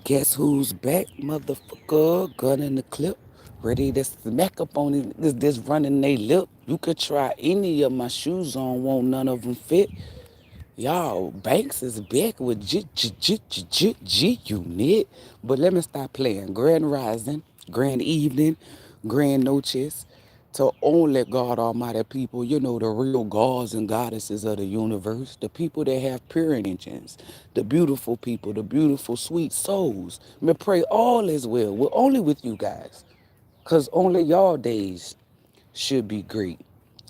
Guess who's back, motherfucker? Gun in the clip. Ready to smack up on it. This running they lip. You could try any of my shoes on, won't none of them fit. Y'all, Banks is back with G Unit. But let me stop playing. Grand Rising, Grand Evening, Grand Noches. To only God Almighty people, you know, the real gods and goddesses of the universe, the people that have pure intentions, the beautiful people, the beautiful, sweet souls. Me pray all is well. We're only with you guys, because only y'all days should be great.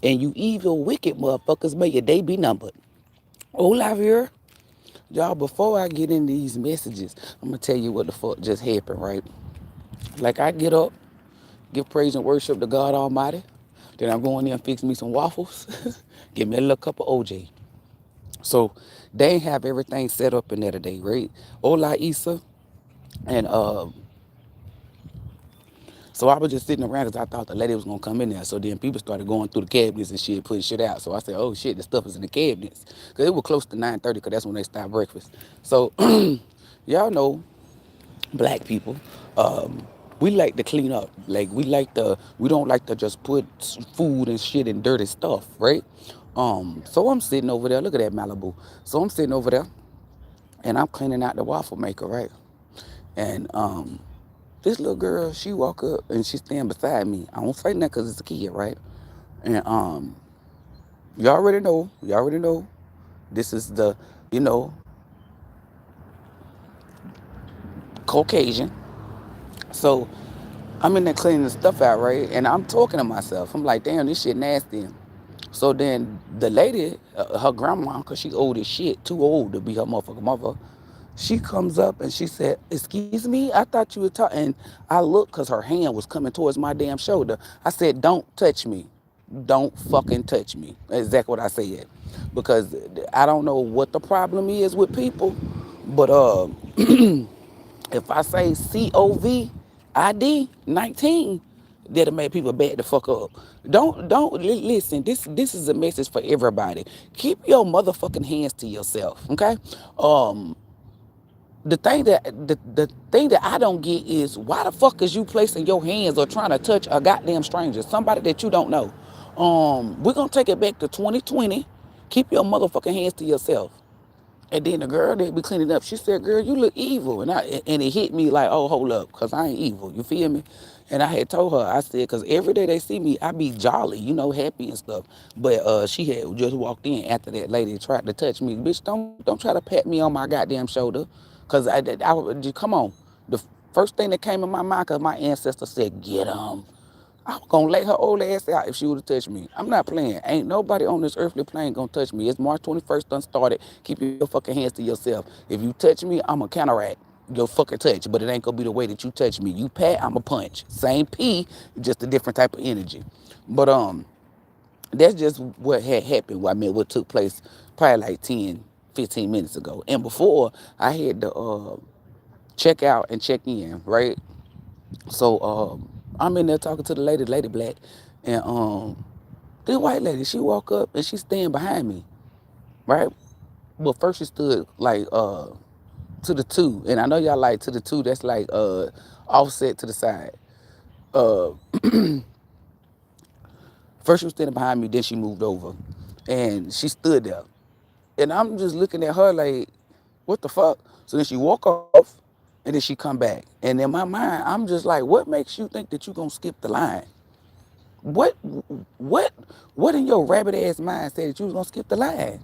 And you evil, wicked motherfuckers, may your day be numbered. Olaf here. Y'all, before I get into these messages, I'm gonna tell you what the fuck just happened, right? Like I get up, give praise and worship to God Almighty. Then I'm going in and fix me some waffles. Give me a little cup of OJ. So they ain't have everything set up in there today, right? Ola Issa. And so I was just sitting around because I thought the lady was gonna come in there. So then people started going through the cabinets and shit, putting shit out. So I said, oh shit, the stuff is in the cabinets. Cause it was close to 9:30 because that's when they start breakfast. So y'all know black people, we like to clean up. Like we don't like to just put food and shit in dirty stuff, right? So I'm sitting over there. Look at that Malibu. So I'm sitting over there and I'm cleaning out the waffle maker, right? And this little girl, she walk up and she stand beside me. I don't say nothing because it's a kid, right? And you already know. This is the, you know, Caucasian. So I'm in there cleaning the stuff out, right? And I'm talking to myself. I'm like, damn, this shit nasty. So then the lady, her grandma, because she old as shit, too old to be her motherfucking mother, she comes up and she said, excuse me, I thought you were talking. And I looked because her hand was coming towards my damn shoulder. I said, don't touch me. Don't fucking touch me. That's exactly what I said. Because I don't know what the problem is with people, but if I say COVID 19, that'll make people back the fuck up. Listen. This is a message for everybody. Keep your motherfucking hands to yourself, okay? Um, the thing that I don't get is why the fuck is you placing your hands or trying to touch a goddamn stranger, somebody that you don't know. We're gonna take it back to 2020. Keep your motherfucking hands to yourself. And then the girl that be cleaning up, she said, "Girl, you look evil." And it hit me like, "Oh, hold up, cause I ain't evil." You feel me? And I had told her, I said, "Cause every day they see me, I be jolly, you know, happy and stuff." But she had just walked in after that lady tried to touch me. Bitch, don't try to pat me on my goddamn shoulder, cause come on. The first thing that came in my mind, cause my ancestor said, "Get 'em." I was gonna lay her old ass out if she would have touched me. I'm not playing. Ain't nobody on this earthly plane gonna touch me. It's March 21st done started. Keep your fucking hands to yourself. If you touch me, I'ma counteract your fucking touch, but it ain't gonna be the way that you touch me. You pat, I'ma punch. Same P, just a different type of energy. But that's just what had happened. I mean, what took place probably like 10, 15 minutes ago. And before I had to check out and check in, right? So I'm in there talking to the lady black, and this white lady, she walk up and she stand behind me, right? But first she stood like to the two, and I know y'all like to the two. That's like offset to the side. Uh, First she was standing behind me, then she moved over, and she stood there, and I'm just looking at her like, what the fuck? So then she walk off, and then she come back, and in my mind, I'm just like, what makes you think that you gonna skip the line? What what what in your rabbit ass mind said that you was gonna skip the line?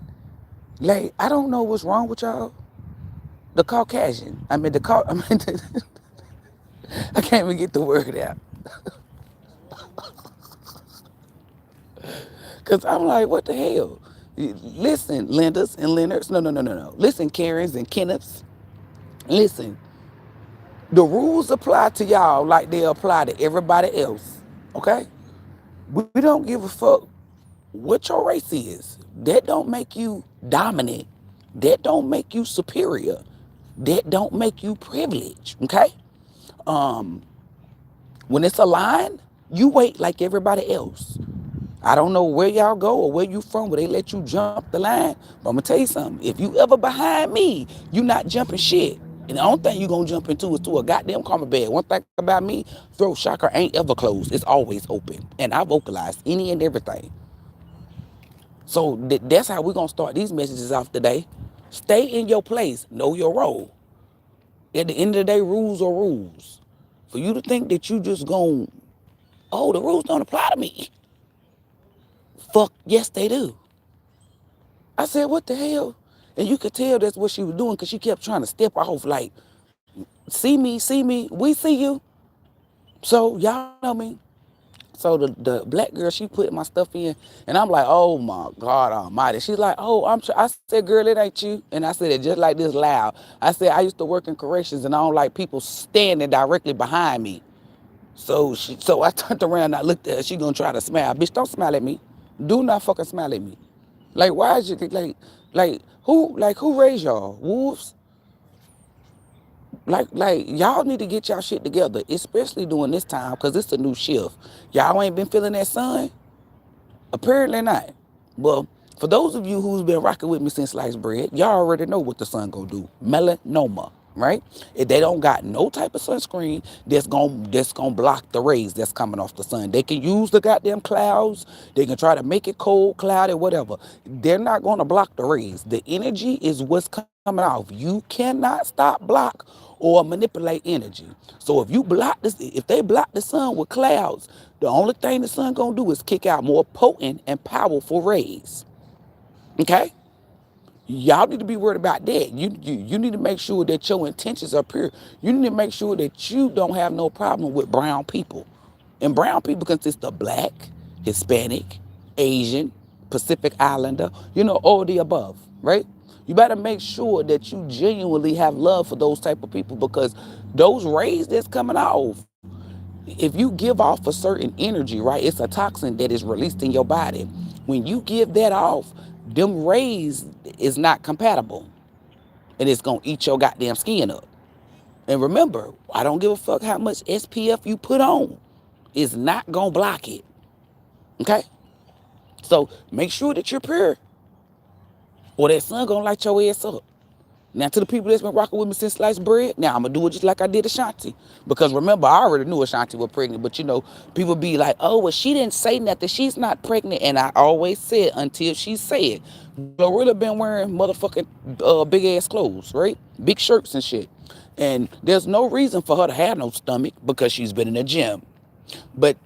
Like, I don't know what's wrong with y'all. The Caucasian. I mean I can't even get the word out. Cause I'm like, what the hell? Listen, Lindas and Leonards. No. Listen, Karens and Kenneths. Listen, the rules apply to y'all like they apply to everybody else. Okay? We don't give a fuck what your race is. That don't make you dominant. That don't make you superior. That don't make you privileged. Okay? Um, when it's a line, you wait like everybody else. I don't know where y'all go or where you from, where they let you jump the line. But I'm gonna tell you something. If you ever behind me, you not jumping shit. And the only thing you gonna jump into is to a goddamn karma bag. One thing about me, throat chakra ain't ever closed. It's always open. And I vocalize any and everything. So that's how we're gonna start these messages off today. Stay in your place. Know your role. At the end of the day, rules are rules. For you to think that you just gonna, oh, the rules don't apply to me. Fuck, yes, they do. I said, what the hell? And you could tell that's what she was doing because she kept trying to step off like, see me, we see you. So y'all know me. So the black girl, she put my stuff in, and I'm like, oh my God Almighty. She's like, oh, I said, girl, it ain't you. And I said it just like this loud. I said, I used to work in corrections, and I don't like people standing directly behind me. So I turned around and I looked at her. She gonna try to smile. Bitch, don't smile at me. Do not fucking smile at me. Like, why is you who raised y'all? Wolves? Like y'all need to get y'all shit together, especially during this time, cause it's a new shift. Y'all ain't been feeling that sun? Apparently not. Well, for those of you who's been rocking with me since sliced bread, y'all already know what the sun gonna do. Melanoma, right? If they don't got no type of sunscreen that's gonna block the rays that's coming off the sun. They can use the goddamn clouds. They can try to make it cold, cloudy, whatever. They're not gonna block the rays. The energy is what's coming off. You cannot stop, block, or manipulate energy. So if you block this, if they block the sun with clouds, the only thing the sun gonna do is kick out more potent and powerful rays. Okay? Y'all need to be worried about that. You need to make sure that your intentions are pure. You need to make sure that you don't have no problem with brown people. And brown people consist of black, Hispanic, Asian, Pacific Islander, all the above, right? You better make sure that you genuinely have love for those type of people, because those rays that's coming off, if you give off a certain energy, right, it's a toxin that is released in your body. When you give that off, them rays is not compatible, and it's gonna eat your goddamn skin up. And remember, I don't give a fuck how much SPF you put on. It's not gonna block it. Okay? So make sure that you're pure, or that sun gonna light your ass up. Now, to the people that's been rocking with me since sliced bread, now I'm gonna do it just like I did Ashanti. Because remember, I already knew Ashanti was pregnant, but people be like, oh, well, she didn't say nothing. She's not pregnant. And I always said, until she said, Glorilla been wearing motherfucking big ass clothes, right? Big shirts and shit. And there's no reason for her to have no stomach because she's been in the gym. But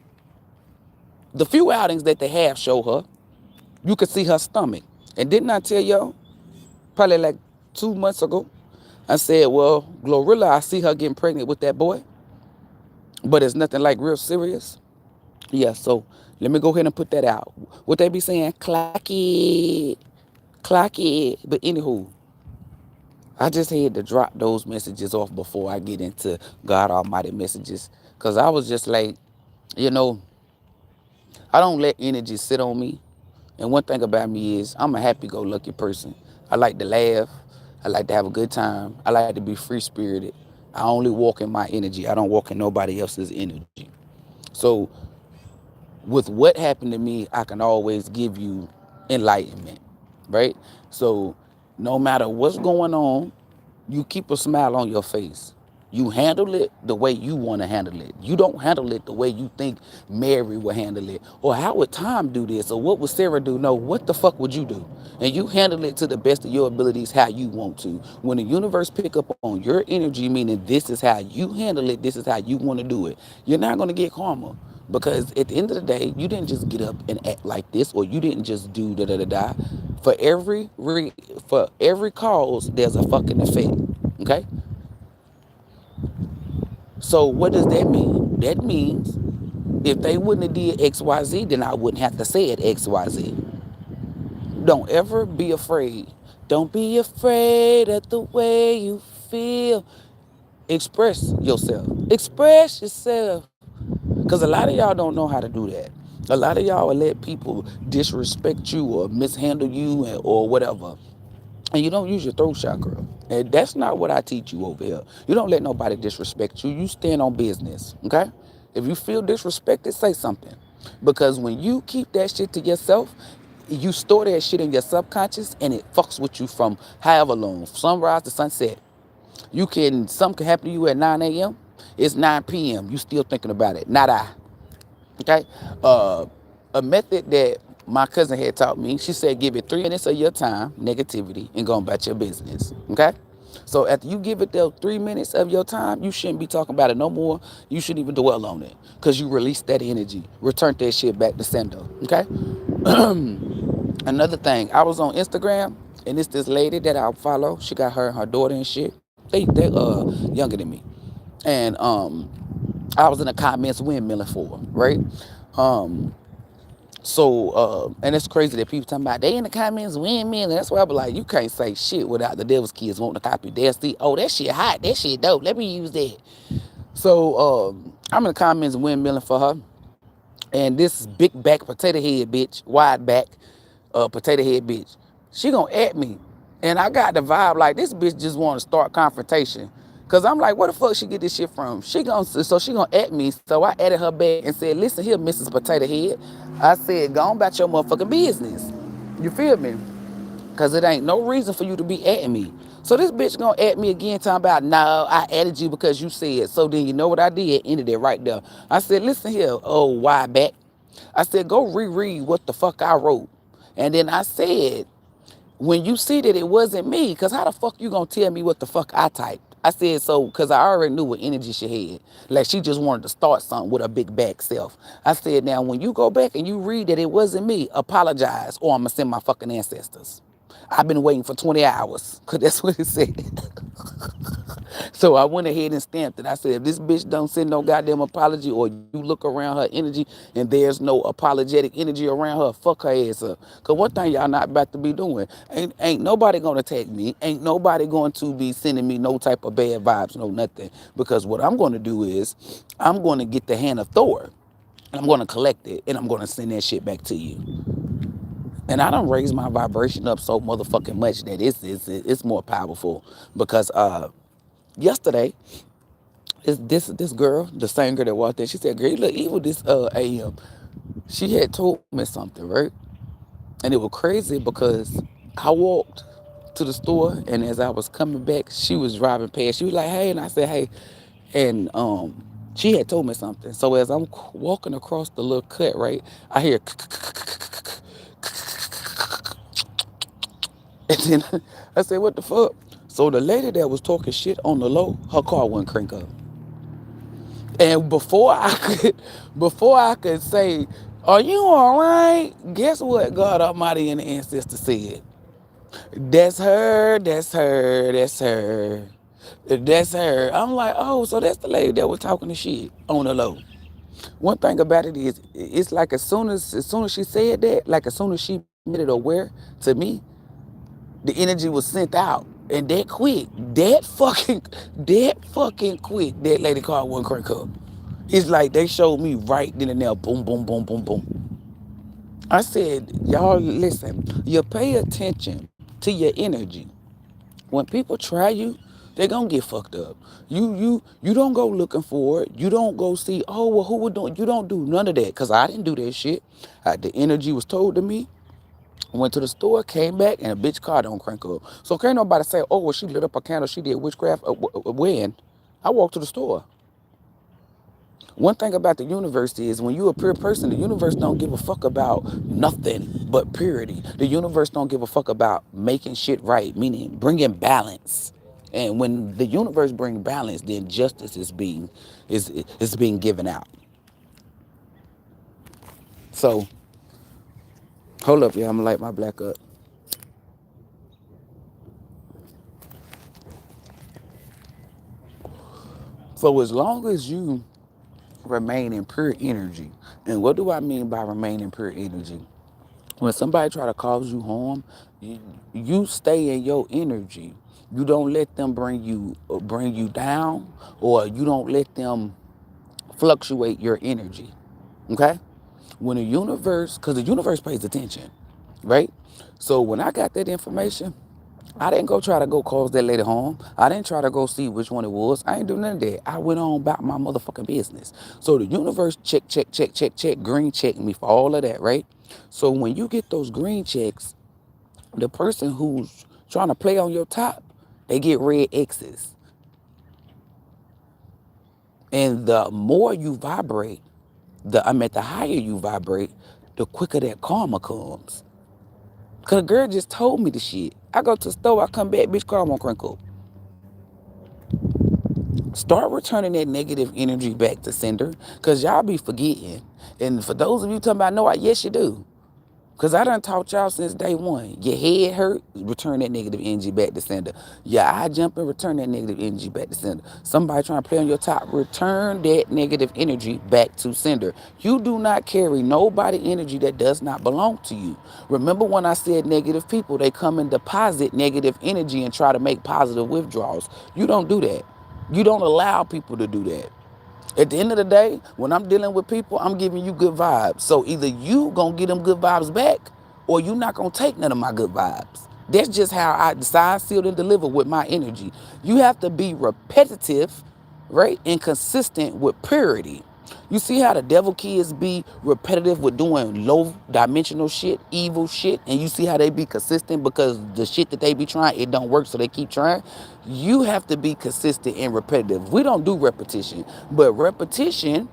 the few outings that they have show her, you could see her stomach. And didn't I tell y'all, probably like 2 months ago, I said, well, Glorilla, I see her getting pregnant with that boy, but it's nothing like real serious. Yeah, so let me go ahead and put that out. What they be saying, clock it, clock it. But anywho, I just had to drop those messages off before I get into God Almighty messages, because I was just like, you know, I don't let energy sit on me. And one thing about me is I'm a happy-go-lucky person. I like to laugh. I like to have a good time. I like to be free-spirited. I only walk in my energy. I don't walk in nobody else's energy. So with what happened to me, I can always give you enlightenment, right? So no matter what's going on, you keep a smile on your face. You handle it the way you want to handle it. You don't handle it the way you think Mary would handle it. Or how would Tom do this? Or what would Sarah do? No, what the fuck would you do? And you handle it to the best of your abilities how you want to. When the universe pick up on your energy, meaning this is how you handle it, this is how you want to do it, you're not going to get karma. Because at the end of the day, you didn't just get up and act like this, or you didn't just do da da da da. For every cause, there's a fucking effect. Okay? So what does that mean? That means if they wouldn't have did XYZ, then I wouldn't have to say it XYZ. Don't ever be afraid. Don't be afraid of the way you feel. Express yourself. Express yourself. Because a lot of y'all don't know how to do that. A lot of y'all will let people disrespect you or mishandle you or whatever. And you don't use your throat chakra. And that's not what I teach you over here. You don't let nobody disrespect you. You stand on business, okay? If you feel disrespected, say something. Because when you keep that shit to yourself, you store that shit in your subconscious, and it fucks with you from however long, sunrise to sunset. Something can happen to you at 9 a.m. It's 9 p.m. You still thinking about it. Not I. Okay? Uh, a method that my cousin had taught me, she said, give it 3 minutes of your time, negativity, and go about your business. Okay? So after you give it the 3 minutes of your time, you shouldn't be talking about it no more. You shouldn't even dwell on it because you release that energy. Return that shit back to sender. Okay? Another thing, I was on Instagram and it's this lady that I follow. She got her and her daughter and shit. They younger than me. And I was in the comments windmilling for her, right? Um and it's crazy that people talking about they in the comments windmilling. That's why I be like, you can't say shit without the devil's kids wanting to copy. They'll see, oh, that shit hot, that shit dope. Let me use that. So I'm in the comments windmilling for her. And this big back potato head bitch, wide back potato head bitch, she gonna at me. And I got the vibe like this bitch just want to start confrontation. Cause I'm like, where the fuck she get this shit from? She gonna at me. So I added her back and said, listen here, Mrs. Potato Head. I said, go on about your motherfucking business. You feel me? Cause it ain't no reason for you to be at me. So this bitch gonna at me again talking about, no, I added you because you said. So then you know what I did? Ended it right there. I said, listen here, oh, why back? I said, go reread what the fuck I wrote. And then I said, when you see that it wasn't me, because how the fuck you gonna tell me what the fuck I typed? I said, so, because I already knew what energy she had. Like, she just wanted to start something with her big back self. I said, now, when you go back and you read that it wasn't me, apologize, or I'm gonna send my fucking ancestors. I've been waiting for 20 hours, because that's what it said. So I went ahead and stamped it. I said, if this bitch don't send no goddamn apology or you look around her energy and there's no apologetic energy around her, fuck her ass up. Because one thing y'all not about to be doing, ain't nobody going to tag me. Ain't nobody going to be sending me no type of bad vibes, no nothing. Because what I'm going to do is I'm going to get the hand of Thor and I'm going to collect it and I'm going to send that shit back to you. And I don't raise my vibration up so motherfucking much that it's more powerful because yesterday, this girl, the same girl that walked in, she said, girl, you look evil this AM. She had told me something, right? And it was crazy because I walked to the store and as I was coming back, she was driving past. She was like, hey, and I said, hey. And she had told me something. So as I'm walking across the little cut, right, I hear and then I said, what the fuck? So the lady that was talking shit on the low, her car wouldn't crank up. And before I could say, are you all right? Guess what God Almighty and the ancestor said? That's her, that's her, that's her. That's her. I'm like, oh, so that's the lady that was talking the shit on the low. One thing about it is, it's like as soon as she said that, like as soon as she made it aware to me, the energy was sent out. And that fucking quick, that lady car wouldn't crank up. It's like they showed me right then and there, boom, boom, boom, boom, boom. I said, y'all listen, you pay attention to your energy. When people try you, they're gonna get fucked up. You don't go looking for it. You don't go see, oh well, who would do it? You don't do none of that. Cause I didn't do that shit. The energy was told to me. Went to the store, came back, and a bitch car don't crank up. So can't nobody say, oh well, she lit up a candle, she did witchcraft. When? I walked to the store. One thing about the universe is when you're a pure person, the universe don't give a fuck about nothing but purity. The universe don't give a fuck about making shit right, meaning bringing balance. And when the universe brings balance, then justice is being given out. So hold up, yeah, I'm gonna light my black up. So as long as you remain in pure energy, and what do I mean by remain in pure energy? When somebody try to cause you harm, you stay in your energy. You don't let them bring you down, or you don't let them fluctuate your energy. Okay? When the universe, because the universe pays attention, right? So when I got that information, I didn't go try to go cause that lady harm. I didn't try to go see which one it was. I ain't do none of that. I went on about my motherfucking business. So the universe check, check, check, check, check, green check me for all of that, right? So when you get those green checks, the person who's trying to play on your top, they get red X's. And the more you vibrate, the higher you vibrate, the quicker that karma comes. Cause a girl just told me the shit. I go to the store, I come back, bitch, karma crinkle. Start returning that negative energy back to sender, cause y'all be forgetting. And for those of you talking about, no, yes, you do. Because I done taught y'all since day one. Your head hurt, return that negative energy back to sender. Your eye jumping, return that negative energy back to sender. Somebody trying to play on your top, return that negative energy back to sender. You do not carry nobody energy that does not belong to you. Remember when I said negative people, they come and deposit negative energy and try to make positive withdrawals. You don't do that. You don't allow people to do that. At the end of the day, when I'm dealing with people, I'm giving you good vibes. So either you gonna get them good vibes back, or you not gonna take none of my good vibes. That's just how I decide, seal, and deliver with my energy. You have to be repetitive, right, and consistent with purity. You see how the devil kids be repetitive with doing low dimensional shit, evil shit, and you see how they be consistent because the shit that they be trying, it don't work, so they keep trying. You have to be consistent and repetitive. We don't do repetition, but repetition,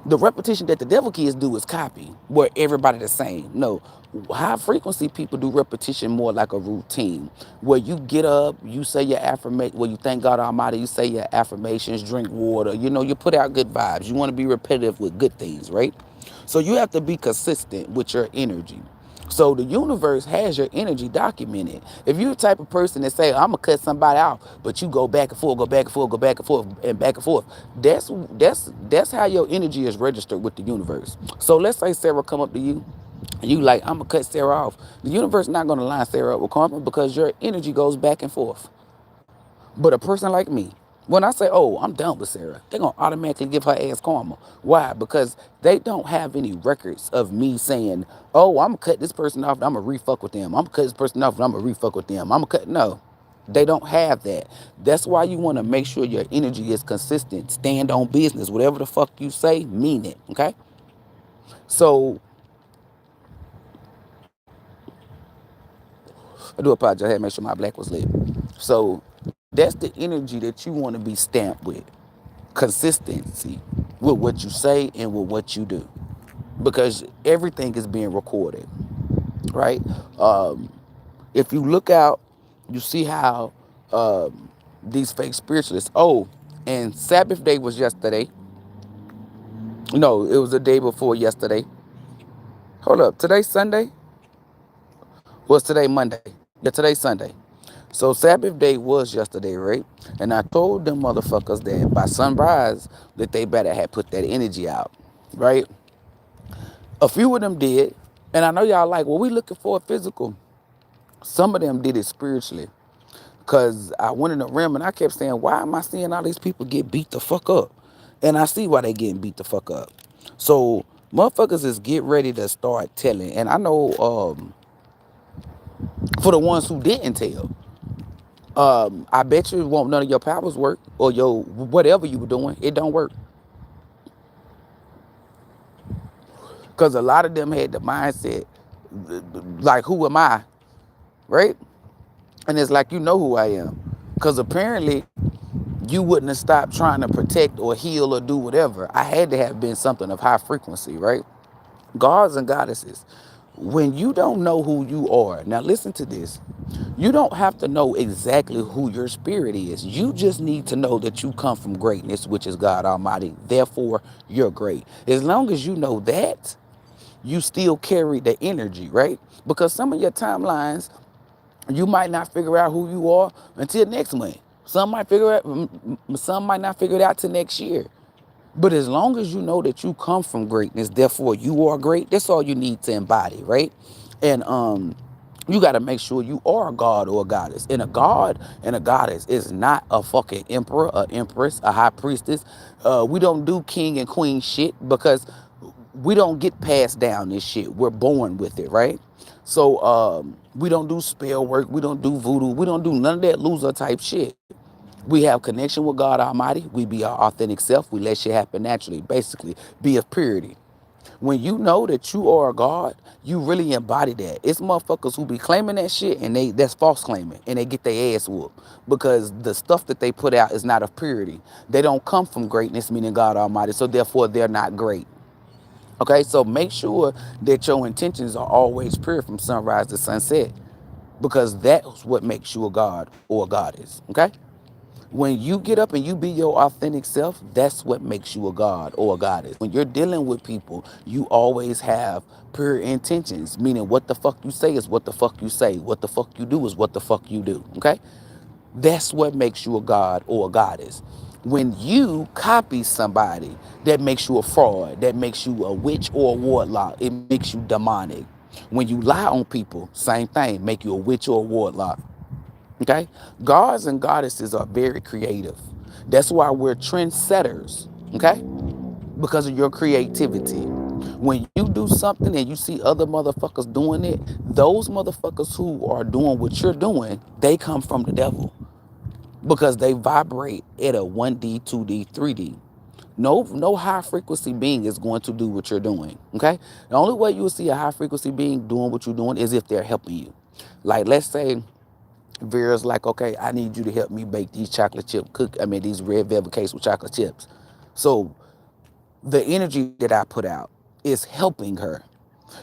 the repetition that the devil kids do is copy, where everybody the same. No, high frequency people do repetition more like a routine, where you get up, you say your affirmation, where you thank God Almighty, you say your affirmations, drink water, you put out good vibes. You want to be repetitive with good things, right? So you have to be consistent with your energy. So the universe has your energy documented. If you're the type of person that say, I'm gonna cut somebody out, but you go back and forth, go back and forth, go back and forth, and back and forth, that's how your energy is registered with the universe. So let's say Sarah come up to you, and you like, I'm gonna cut Sarah off. The universe not gonna line Sarah up with karma because your energy goes back and forth. But a person like me, when I say, oh, I'm done with Sarah, they're going to automatically give her ass karma. Why? Because they don't have any records of me saying, oh, I'm going to cut this person off and I'm going to re-fuck with them. I'm going to cut this person off and I'm going to re-fuck with them. I'm going to cut. No, they don't have that. That's why you want to make sure your energy is consistent. Stand on business. Whatever the fuck you say, mean it. Okay? So I do apologize. I had to make sure my black was lit. So that's the energy that you want to be stamped with. Consistency with what you say and with what you do, because everything is being recorded, right? If you look out, you see how these fake spiritualists, oh, and Sabbath day was yesterday. No, it was the day before yesterday. Hold up, today's Sunday? Was today Monday? Yeah, today's Sunday. So Sabbath day was yesterday, right? And I told them motherfuckers that by sunrise that they better have put that energy out, right? A few of them did, and I know y'all like, well, we looking for a physical. Some of them did it spiritually, cause I went in the rim and I kept saying, why am I seeing all these people get beat the fuck up? And I see why they getting beat the fuck up. So motherfuckers is get ready to start telling, and I know for the ones who didn't tell. I bet you won't none of your powers work, or your whatever you were doing, it don't work. Because a lot of them had the mindset, like, who am I? Right? And it's like, you know who I am. Because apparently you wouldn't have stopped trying to protect or heal or do whatever. I had to have been something of high frequency, right? Gods and goddesses, when you don't know who you are, now listen to this. You don't have to know exactly who your spirit is. You just need to know that you come from greatness, which is God Almighty. Therefore, you're great. As long as you know that, you still carry the energy, right? Because some of your timelines, you might not figure out who you are until next month. Some might figure out, some might not figure it out till next year. But as long as you know that you come from greatness, therefore you are great, that's all you need to embody, right? And you got to make sure you are a god or a goddess. And a god and a goddess is not a fucking emperor, a empress, a high priestess. We don't do king and queen shit because we don't get passed down this shit. We're born with it, right? So we don't do spell work. We don't do voodoo. We don't do none of that loser type shit. We have connection with God Almighty. We be our authentic self. We let shit happen naturally. Basically, be of purity. When you know that you are a God, you really embody that. It's motherfuckers who be claiming that shit and that's false claiming and they get their ass whooped because the stuff that they put out is not of purity. They don't come from greatness, meaning God Almighty, so therefore they're not great. Okay, so make sure that your intentions are always pure from sunrise to sunset because that's what makes you a God or a goddess. Okay? When you get up and you be your authentic self, that's what makes you a god or a goddess. When you're dealing with people, you always have pure intentions, meaning what the fuck you say is what the fuck you say. What the fuck you do is what the fuck you do. Okay? That's what makes you a god or a goddess. When you copy somebody, that makes you a fraud, that makes you a witch or a warlock, it makes you demonic. When you lie on people, same thing, make you a witch or a warlock. Okay? Gods and goddesses are very creative. That's why we're trendsetters. Okay? Because of your creativity. When you do something and you see other motherfuckers doing it, those motherfuckers who are doing what you're doing, they come from the devil. Because they vibrate at a 1D, 2D, 3D. No high frequency being is going to do what you're doing. Okay? The only way you will see a high frequency being doing what you're doing is if they're helping you. Like, let's say Vera's like, okay, I need you to help me bake these these red velvet cakes with chocolate chips. So the energy that I put out is helping her.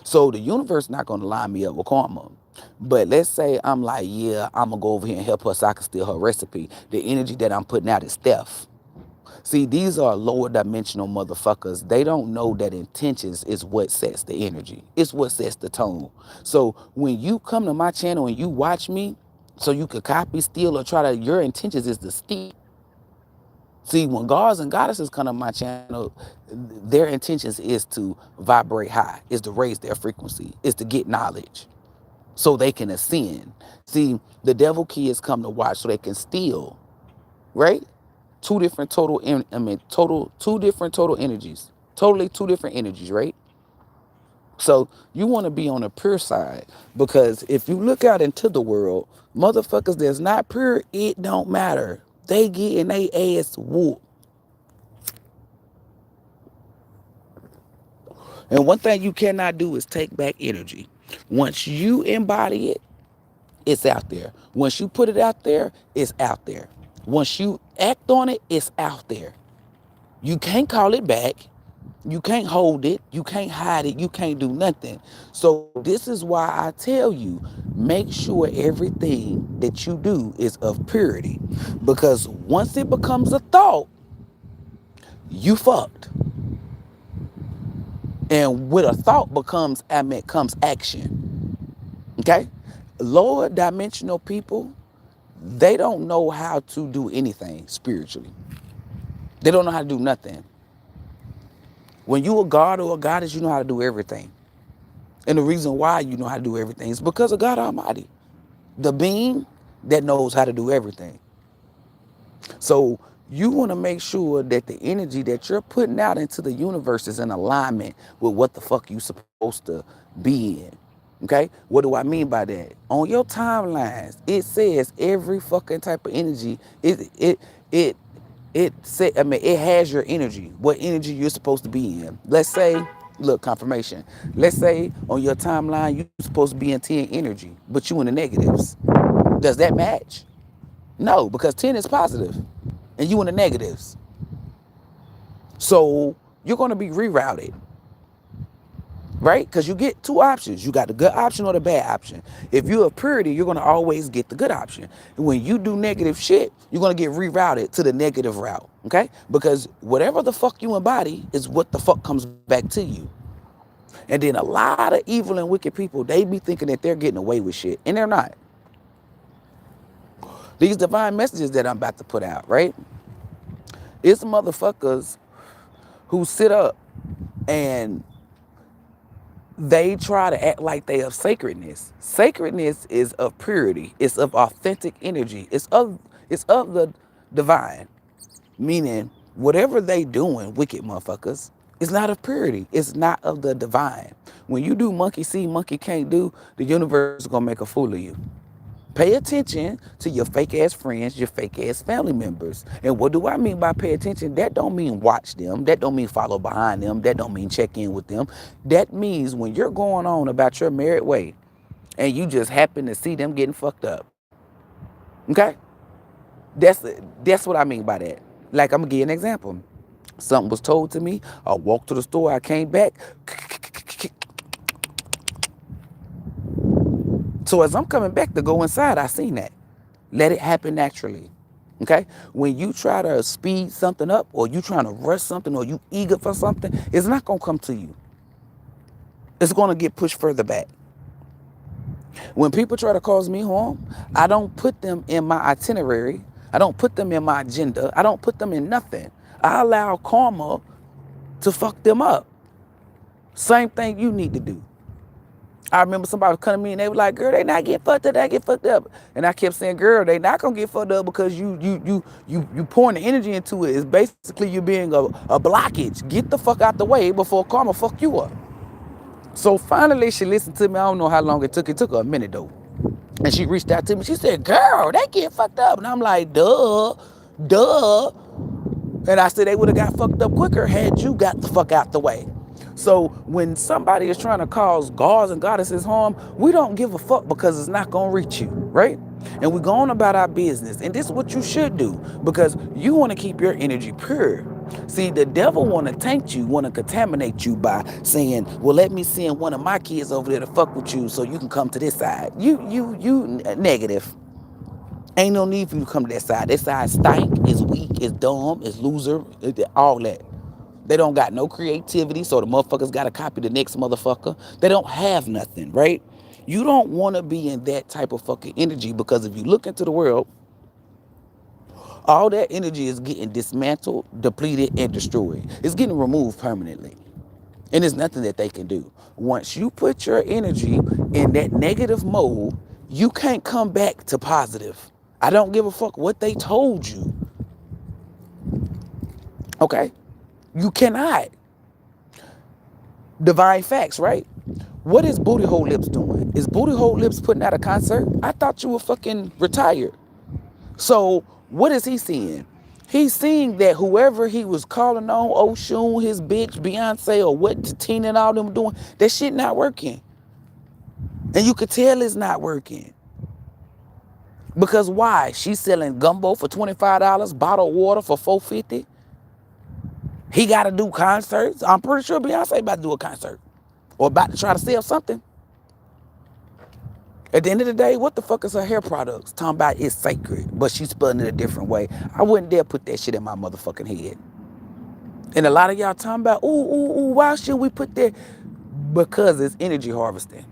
So the universe not gonna line me up with karma. But let's say I'm like, yeah, I'm gonna go over here and help her so I can steal her recipe. The energy that I'm putting out is theft. See, these are lower dimensional motherfuckers. They don't know that intentions is what sets the energy. It's what sets the tone. So when you come to my channel and you watch me, so you could copy, steal, or try to, your intentions is to steal. See, when gods and goddesses come to my channel, their intentions is to vibrate high, is to raise their frequency, is to get knowledge so they can ascend. See, the devil kids come to watch so they can steal, right? Two different two different total energies. Totally two different energies, right? So you want to be on the pure side because if you look out into the world, motherfuckers that's not pure, it don't matter. They getting they ass whooped. And one thing you cannot do is take back energy. Once you embody it, it's out there. Once you put it out there, it's out there. Once you act on it, it's out there. You can't call it back. You can't hold it. You can't hide it. You can't do nothing. So this is why I tell you, make sure everything that you do is of purity. Because once it becomes a thought, you fucked. And with a thought comes action. Okay? Lower dimensional people, they don't know how to do anything spiritually. They don't know how to do nothing. When you a god or a goddess, you know how to do everything. And the reason why you know how to do everything is because of God Almighty, the being that knows how to do everything. So you want to make sure that the energy that you're putting out into the universe is in alignment with what the fuck you supposed to be in. Okay? What do I mean by that? On your timelines, it says every fucking type of energy, it it has your energy, what energy you're supposed to be in. Let's say, look, confirmation. Let's say on your timeline you're supposed to be in 10 energy, but you in the negatives. Does that match? No, because 10 is positive and you in the negatives. So you're gonna be rerouted. Right? Because you get two options. You got the good option or the bad option. If you're a purity, you're going to always get the good option. And when you do negative shit, you're going to get rerouted to the negative route. Okay? Because whatever the fuck you embody is what the fuck comes back to you. And then a lot of evil and wicked people, they be thinking that they're getting away with shit. And they're not. These divine messages that I'm about to put out, right? It's motherfuckers who sit up and they try to act like they of sacredness. Sacredness is of purity. It's of authentic energy. It's of the divine. Meaning, whatever they doing, wicked motherfuckers, it's not of purity. It's not of the divine. When you do monkey see, monkey can't do, the universe is gonna make a fool of you. Pay attention to your fake ass friends, your fake ass family members. And what do I mean by pay attention? That don't mean watch them. That don't mean follow behind them. That don't mean check in with them. That means when you're going on about your married way and you just happen to see them getting fucked up. Okay? That's what I mean by that. Like, I'm gonna give you an example. Something was told to me. I walked to the store. I came back. So as I'm coming back to go inside, I seen that. Let it happen naturally. Okay? When you try to speed something up or you trying to rush something or you eager for something, it's not going to come to you. It's going to get pushed further back. When people try to cause me harm, I don't put them in my itinerary. I don't put them in my agenda. I don't put them in nothing. I allow karma to fuck them up. Same thing you need to do. I remember somebody coming to me and they were like, girl, they not getting fucked up, they get fucked up. And I kept saying, girl, they not gonna get fucked up because you pouring the energy into it. It's basically you being a blockage. Get the fuck out the way before karma fuck you up. So finally she listened to me. I don't know how long it took. It took her a minute though. And she reached out to me. She said, girl, they get fucked up. And I'm like, duh. And I said they would have got fucked up quicker had you got the fuck out the way. So when somebody is trying to cause gods and goddesses harm, we don't give a fuck because it's not going to reach you, right? And we're going about our business. And this is what you should do because you want to keep your energy pure. See, the devil want to taint you, want to contaminate you by saying, well, let me send one of my kids over there to fuck with you so you can come to this side. You negative. Ain't no need for you to come to that side. That side stank, is weak, is dumb, is loser, all that. They don't got no creativity, so the motherfuckers got to copy the next motherfucker. They don't have nothing, right? You don't want to be in that type of fucking energy because if you look into the world, all that energy is getting dismantled, depleted, and destroyed. It's getting removed permanently. And there's nothing that they can do. Once you put your energy in that negative mode, you can't come back to positive. I don't give a fuck what they told you. Okay? You cannot. Divine facts, right? What is Booty Hole Lips doing? Is Booty Hole Lips putting out a concert? I thought you were fucking retired. So what is he seeing? He's seeing that whoever he was calling on, Oshun, his bitch, Beyonce, or what Tina and all them doing, that shit not working. And you could tell it's not working. Because why? She's selling gumbo for $25, bottled water for $4.50. He got to do concerts. I'm pretty sure Beyonce about to do a concert or about to try to sell something. At the end of the day, what the fuck is her hair products? Talking about it's sacred, but she's spelling it a different way. I wouldn't dare put that shit in my motherfucking head. And a lot of y'all talking about, ooh, why should we put that? Because it's energy harvesting.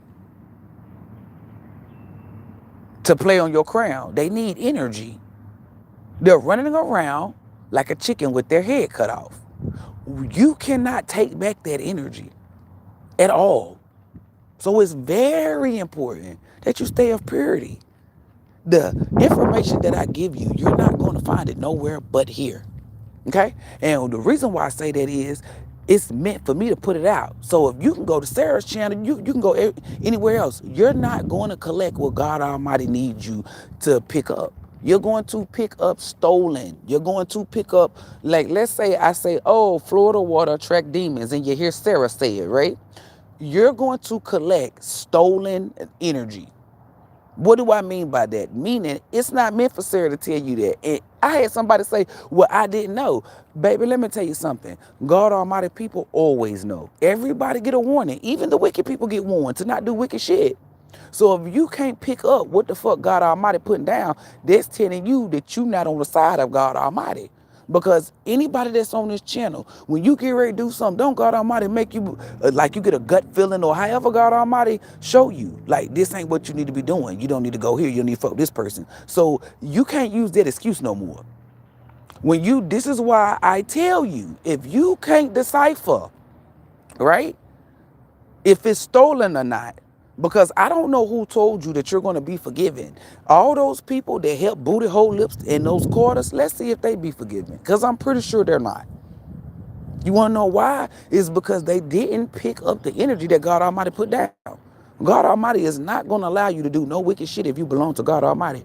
To play on your crown, they need energy. They're running around like a chicken with their head cut off. You cannot take back that energy at all. So it's very important that you stay of purity. The information that I give you, you're not going to find it nowhere but here. Okay? And the reason why I say that is it's meant for me to put it out. So if you can go to Sarah's channel, you can go anywhere else. You're not going to collect what God Almighty needs you to pick up. You're going to pick up stolen. You're going to pick up, like, let's say I say, oh, Florida water attract demons, and you hear Sarah say it, right? You're going to collect stolen energy. What do I mean by that? Meaning, it's not meant for Sarah to tell you that. And I had somebody say, well, I didn't know. Baby, let me tell you something. God Almighty people always know. Everybody get a warning. Even the wicked people get warned to not do wicked shit. So if you can't pick up what the fuck God Almighty putting down, that's telling you that you're not on the side of God Almighty. Because anybody that's on this channel, when you get ready to do something, don't God Almighty make you like you get a gut feeling or however God Almighty show you, like this ain't what you need to be doing. You don't need to go here. You need to fuck this person. So you can't use that excuse no more. This is why I tell you, if you can't decipher, right, if it's stolen or not, because I don't know who told you that you're going to be forgiven. All those people that help Booty Hole Lips in those quarters, let's see if they be forgiven. Because I'm pretty sure they're not. You want to know why? It's because they didn't pick up the energy that God Almighty put down. God Almighty is not going to allow you to do no wicked shit if you belong to God Almighty.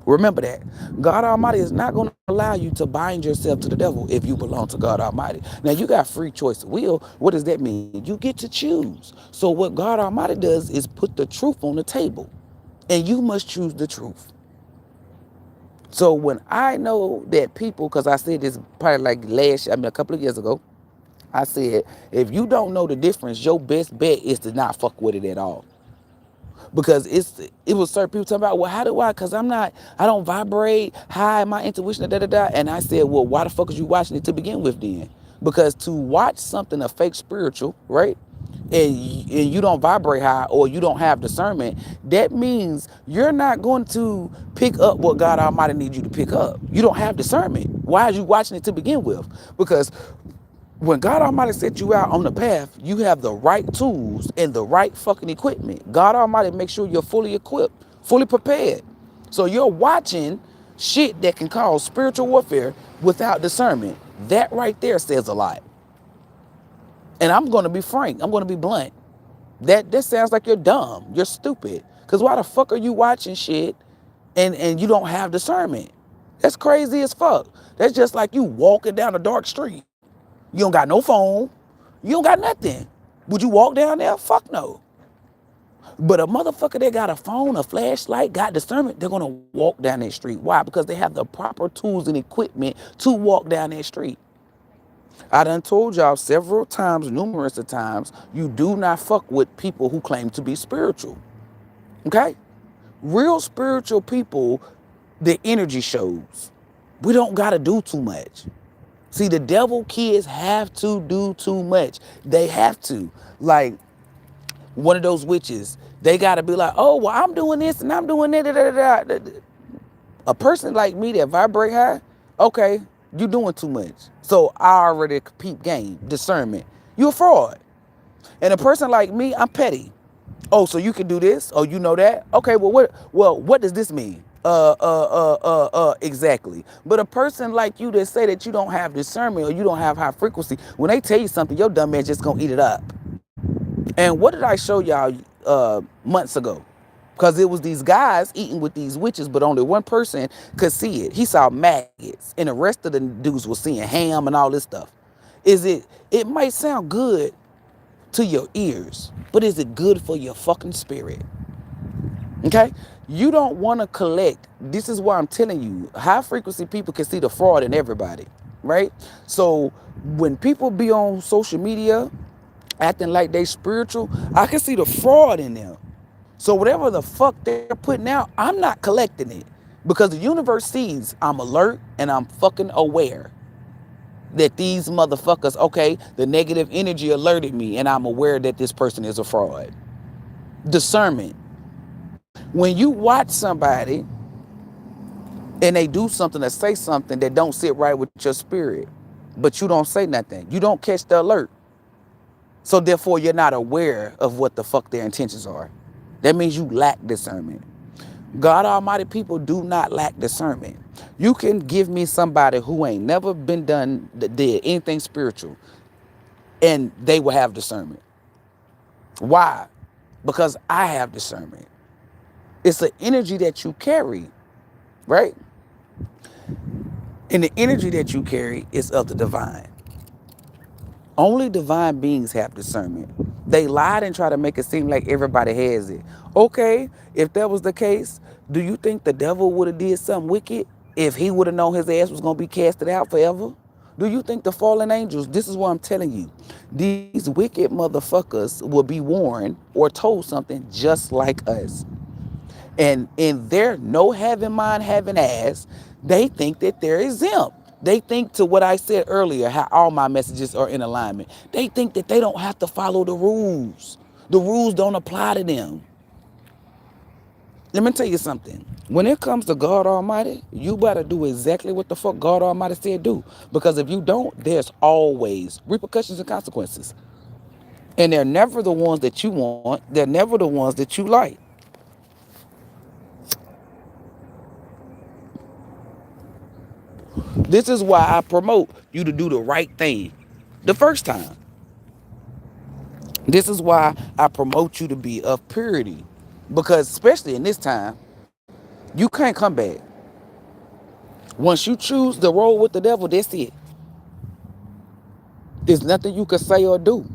Remember that. God Almighty is not going to allow you to bind yourself to the devil if you belong to God Almighty. Now, you got free choice of will. What does that mean? You get to choose. So what God Almighty does is put the truth on the table, and you must choose the truth. So when I know that people, because I said this probably like a couple of years ago, I said, if you don't know the difference, your best bet is to not fuck with it at all. Because it was certain people talking about, well, how do I? Because I don't vibrate high, my intuition, da da da. And I said, well, why the fuck is you watching it to begin with then? Because to watch something, a fake spiritual, right? And you don't vibrate high or you don't have discernment, that means you're not going to pick up what God Almighty needs you to pick up. You don't have discernment. Why are you watching it to begin with? Because when God Almighty set you out on the path, you have the right tools and the right fucking equipment. God Almighty makes sure you're fully equipped, fully prepared. So you're watching shit that can cause spiritual warfare without discernment. That right there says a lot. And I'm going to be frank. I'm going to be blunt. That sounds like you're dumb. You're stupid. Because why the fuck are you watching shit and you don't have discernment? That's crazy as fuck. That's just like you walking down a dark street. You don't got no phone. You don't got nothing. Would you walk down there? Fuck no. But a motherfucker that got a phone, a flashlight, got discernment, they're going to walk down that street. Why? Because they have the proper tools and equipment to walk down that street. I done told y'all several times, numerous of times, you do not fuck with people who claim to be spiritual. Okay? Real spiritual people, the energy shows. We don't got to do too much. See, the devil kids have to do too much. They have to. Like, one of those witches, they got to be like, oh, well, I'm doing this and I'm doing that. Da, da, da, da. A person like me that vibrate high, okay, you doing too much. So I already peep game, discernment. You a fraud. And a person like me, I'm petty. Oh, so you can do this? Oh, you know that? Okay, what does this mean? Exactly. But a person like you that say that you don't have discernment or you don't have high frequency, when they tell you something, your dumb man just gonna eat it up. And what did I show y'all months ago? Because it was these guys eating with these witches, but only one person could see it. He saw maggots, and the rest of the dudes were seeing ham and all this stuff. It might sound good to your ears, but is it good for your fucking spirit? Okay? You don't want to collect. This is why I'm telling you, high frequency people can see the fraud in everybody, right? So when people be on social media acting like they spiritual, I can see the fraud in them. So whatever the fuck they're putting out, I'm not collecting it. Because the universe sees I'm alert and I'm fucking aware that these motherfuckers, okay, the negative energy alerted me and I'm aware that this person is a fraud. Discernment. When you watch somebody and they do something or say something that don't sit right with your spirit, but you don't say nothing, you don't catch the alert. So therefore, you're not aware of what the fuck their intentions are. That means you lack discernment. God Almighty people do not lack discernment. You can give me somebody who ain't never did anything spiritual, and they will have discernment. Why? Because I have discernment. It's an energy that you carry, right? And the energy that you carry is of the divine. Only divine beings have discernment. They lied and try to make it seem like everybody has it. Okay, if that was the case, do you think the devil would have did something wicked if he would have known his ass was going to be casted out forever? Do you think the fallen angels, this is what I'm telling you, these wicked motherfuckers will be warned or told something just like us. And in their no having mind, having ass, they think that they're exempt. They think, to what I said earlier, how all my messages are in alignment. They think that they don't have to follow the rules. The rules don't apply to them. Let me tell you something. When it comes to God Almighty, you better do exactly what the fuck God Almighty said do. Because if you don't, there's always repercussions and consequences. And they're never the ones that you want. They're never the ones that you like. This is why I promote you to do the right thing the first time. This is why I promote you to be of purity. Because especially in this time, you can't come back. Once you choose to roll with the devil, that's it. There's nothing you can say or do.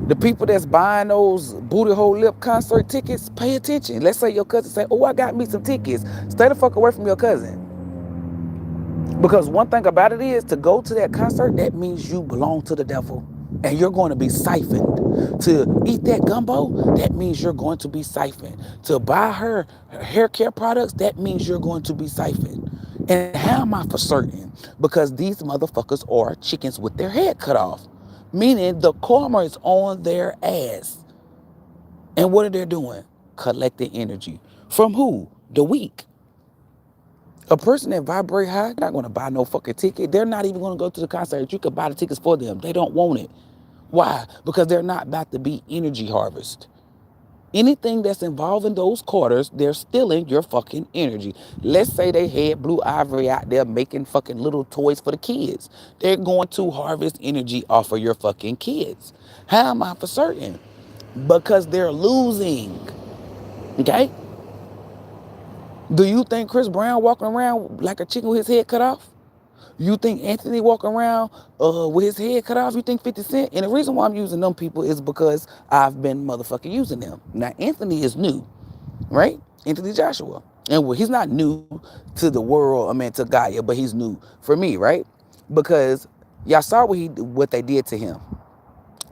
The people that's buying those booty hole lip concert tickets, pay attention. Let's say your cousin say, oh, I got me some tickets. Stay the fuck away from your cousin. Because one thing about it is, to go to that concert, that means you belong to the devil. And you're going to be siphoned. To eat that gumbo, that means you're going to be siphoned. To buy her hair care products, that means you're going to be siphoned. And how am I for certain? Because these motherfuckers are chickens with their head cut off. Meaning the karma is on their ass. And what are they doing? Collecting energy. From who? The weak. A person that vibrate high not going to buy no fucking ticket. They're not even going to go to the concert. You could buy the tickets for them. They don't want it. Why? Because they're not about to be energy harvest. Anything that's involving those quarters, they're stealing your fucking energy. Let's say they had Blue Ivory out there making fucking little toys for the kids. They're going to harvest energy off of your fucking kids. How am I for certain? Because they're losing. Okay? Do you think Chris Brown walking around like a chicken with his head cut off? You think Anthony walking around with his head cut off? You think 50 Cent? And the reason why I'm using them people is because I've been motherfucking using them. Now, Anthony is new, right? Anthony Joshua. And well, he's not new to the world, I mean, to Gaia, but he's new for me, right? Because y'all saw what they did to him.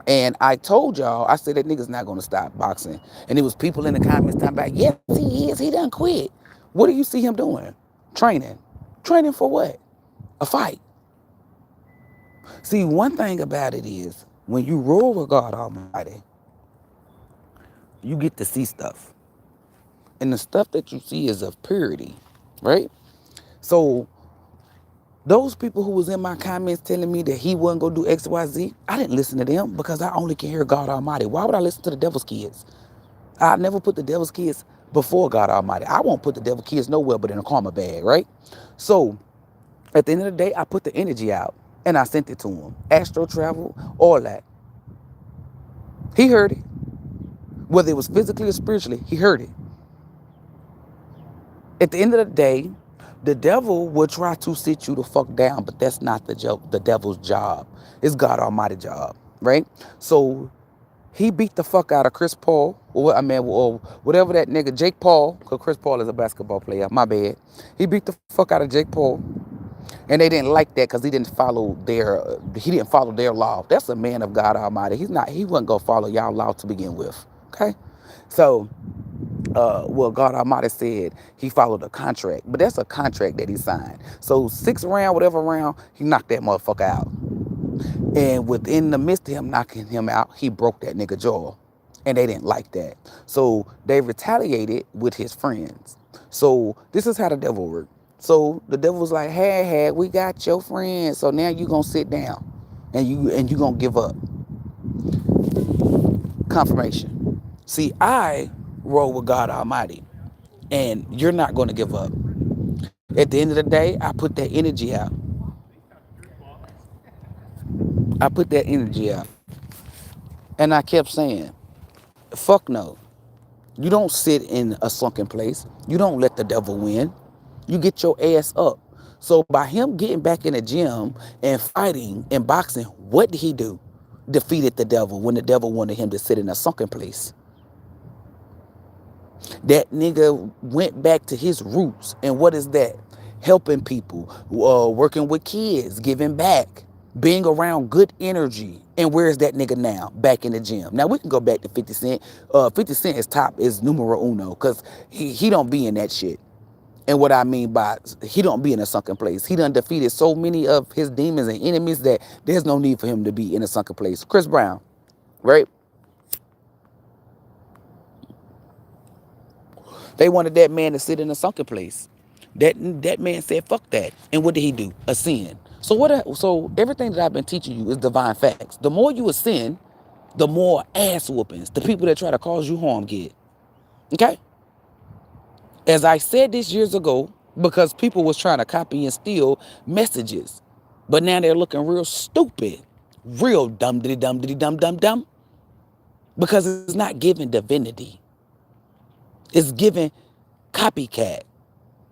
And I told y'all, I said that nigga's not going to stop boxing. And there was people in the comments talking about, yes, he is. He done quit. What do you see him doing? Training. Training for what? A fight. See, one thing about it is, when you roll with God Almighty, you get to see stuff. And the stuff that you see is of purity, right? So those people who was in my comments telling me that he wasn't going to do X, Y, Z, I didn't listen to them because I only can hear God Almighty. Why would I listen to the devil's kids? I never put the devil's kids before God Almighty. I won't put the devil's kids nowhere but in a karma bag, right? So at the end of the day, I put the energy out and I sent it to him. Astro travel, all that. He heard it. Whether it was physically or spiritually, he heard it. At the end of the day, the devil will try to sit you the fuck down, but that's not the devil's job. It's God Almighty's job, right? So he beat the fuck out of Chris Paul, or whatever that nigga, Jake Paul, because Chris Paul is a basketball player, my bad. He beat the fuck out of Jake Paul. And they didn't like that because he didn't follow their law. That's a man of God Almighty. He wasn't gonna follow y'all law to begin with. Okay? So well, God Almighty said he followed a contract, but that's a contract that he signed. So 6 round, whatever round, he knocked that motherfucker out. And within the midst of him knocking him out, he broke that nigga jaw. And they didn't like that. So they retaliated with his friends. So this is how the devil worked. So the devil was like, hey, we got your friends. So now you gonna sit down and you gonna give up. Confirmation. See, I roll with God Almighty. And you're not gonna give up. At the end of the day, I put that energy out. And I kept saying, fuck no. You don't sit in a sunken place. You don't let the devil win. You get your ass up. So by him getting back in the gym and fighting and boxing, what did he do? Defeated the devil when the devil wanted him to sit in a sunken place. That nigga went back to his roots. And what is that? Helping people, working with kids, giving back, being around good energy. And where's that nigga now? Back in the gym. Now we can go back to 50 Cent. 50 Cent is numero uno because he don't be in that shit. And what I mean by he don't be in a sunken place. He done defeated so many of his demons and enemies that there's no need for him to be in a sunken place. Chris Brown, right? They wanted that man to sit in a sunken place. That man said, fuck that. And what did he do? Ascend. So everything that I've been teaching you is divine facts. The more you ascend, the more ass whoopings the people that try to cause you harm get. Okay? As I said this years ago, because people was trying to copy and steal messages. But now they're looking real stupid. Real dumb diddy dum diddy dum dum dum. Because it's not giving divinity. It's giving copycat.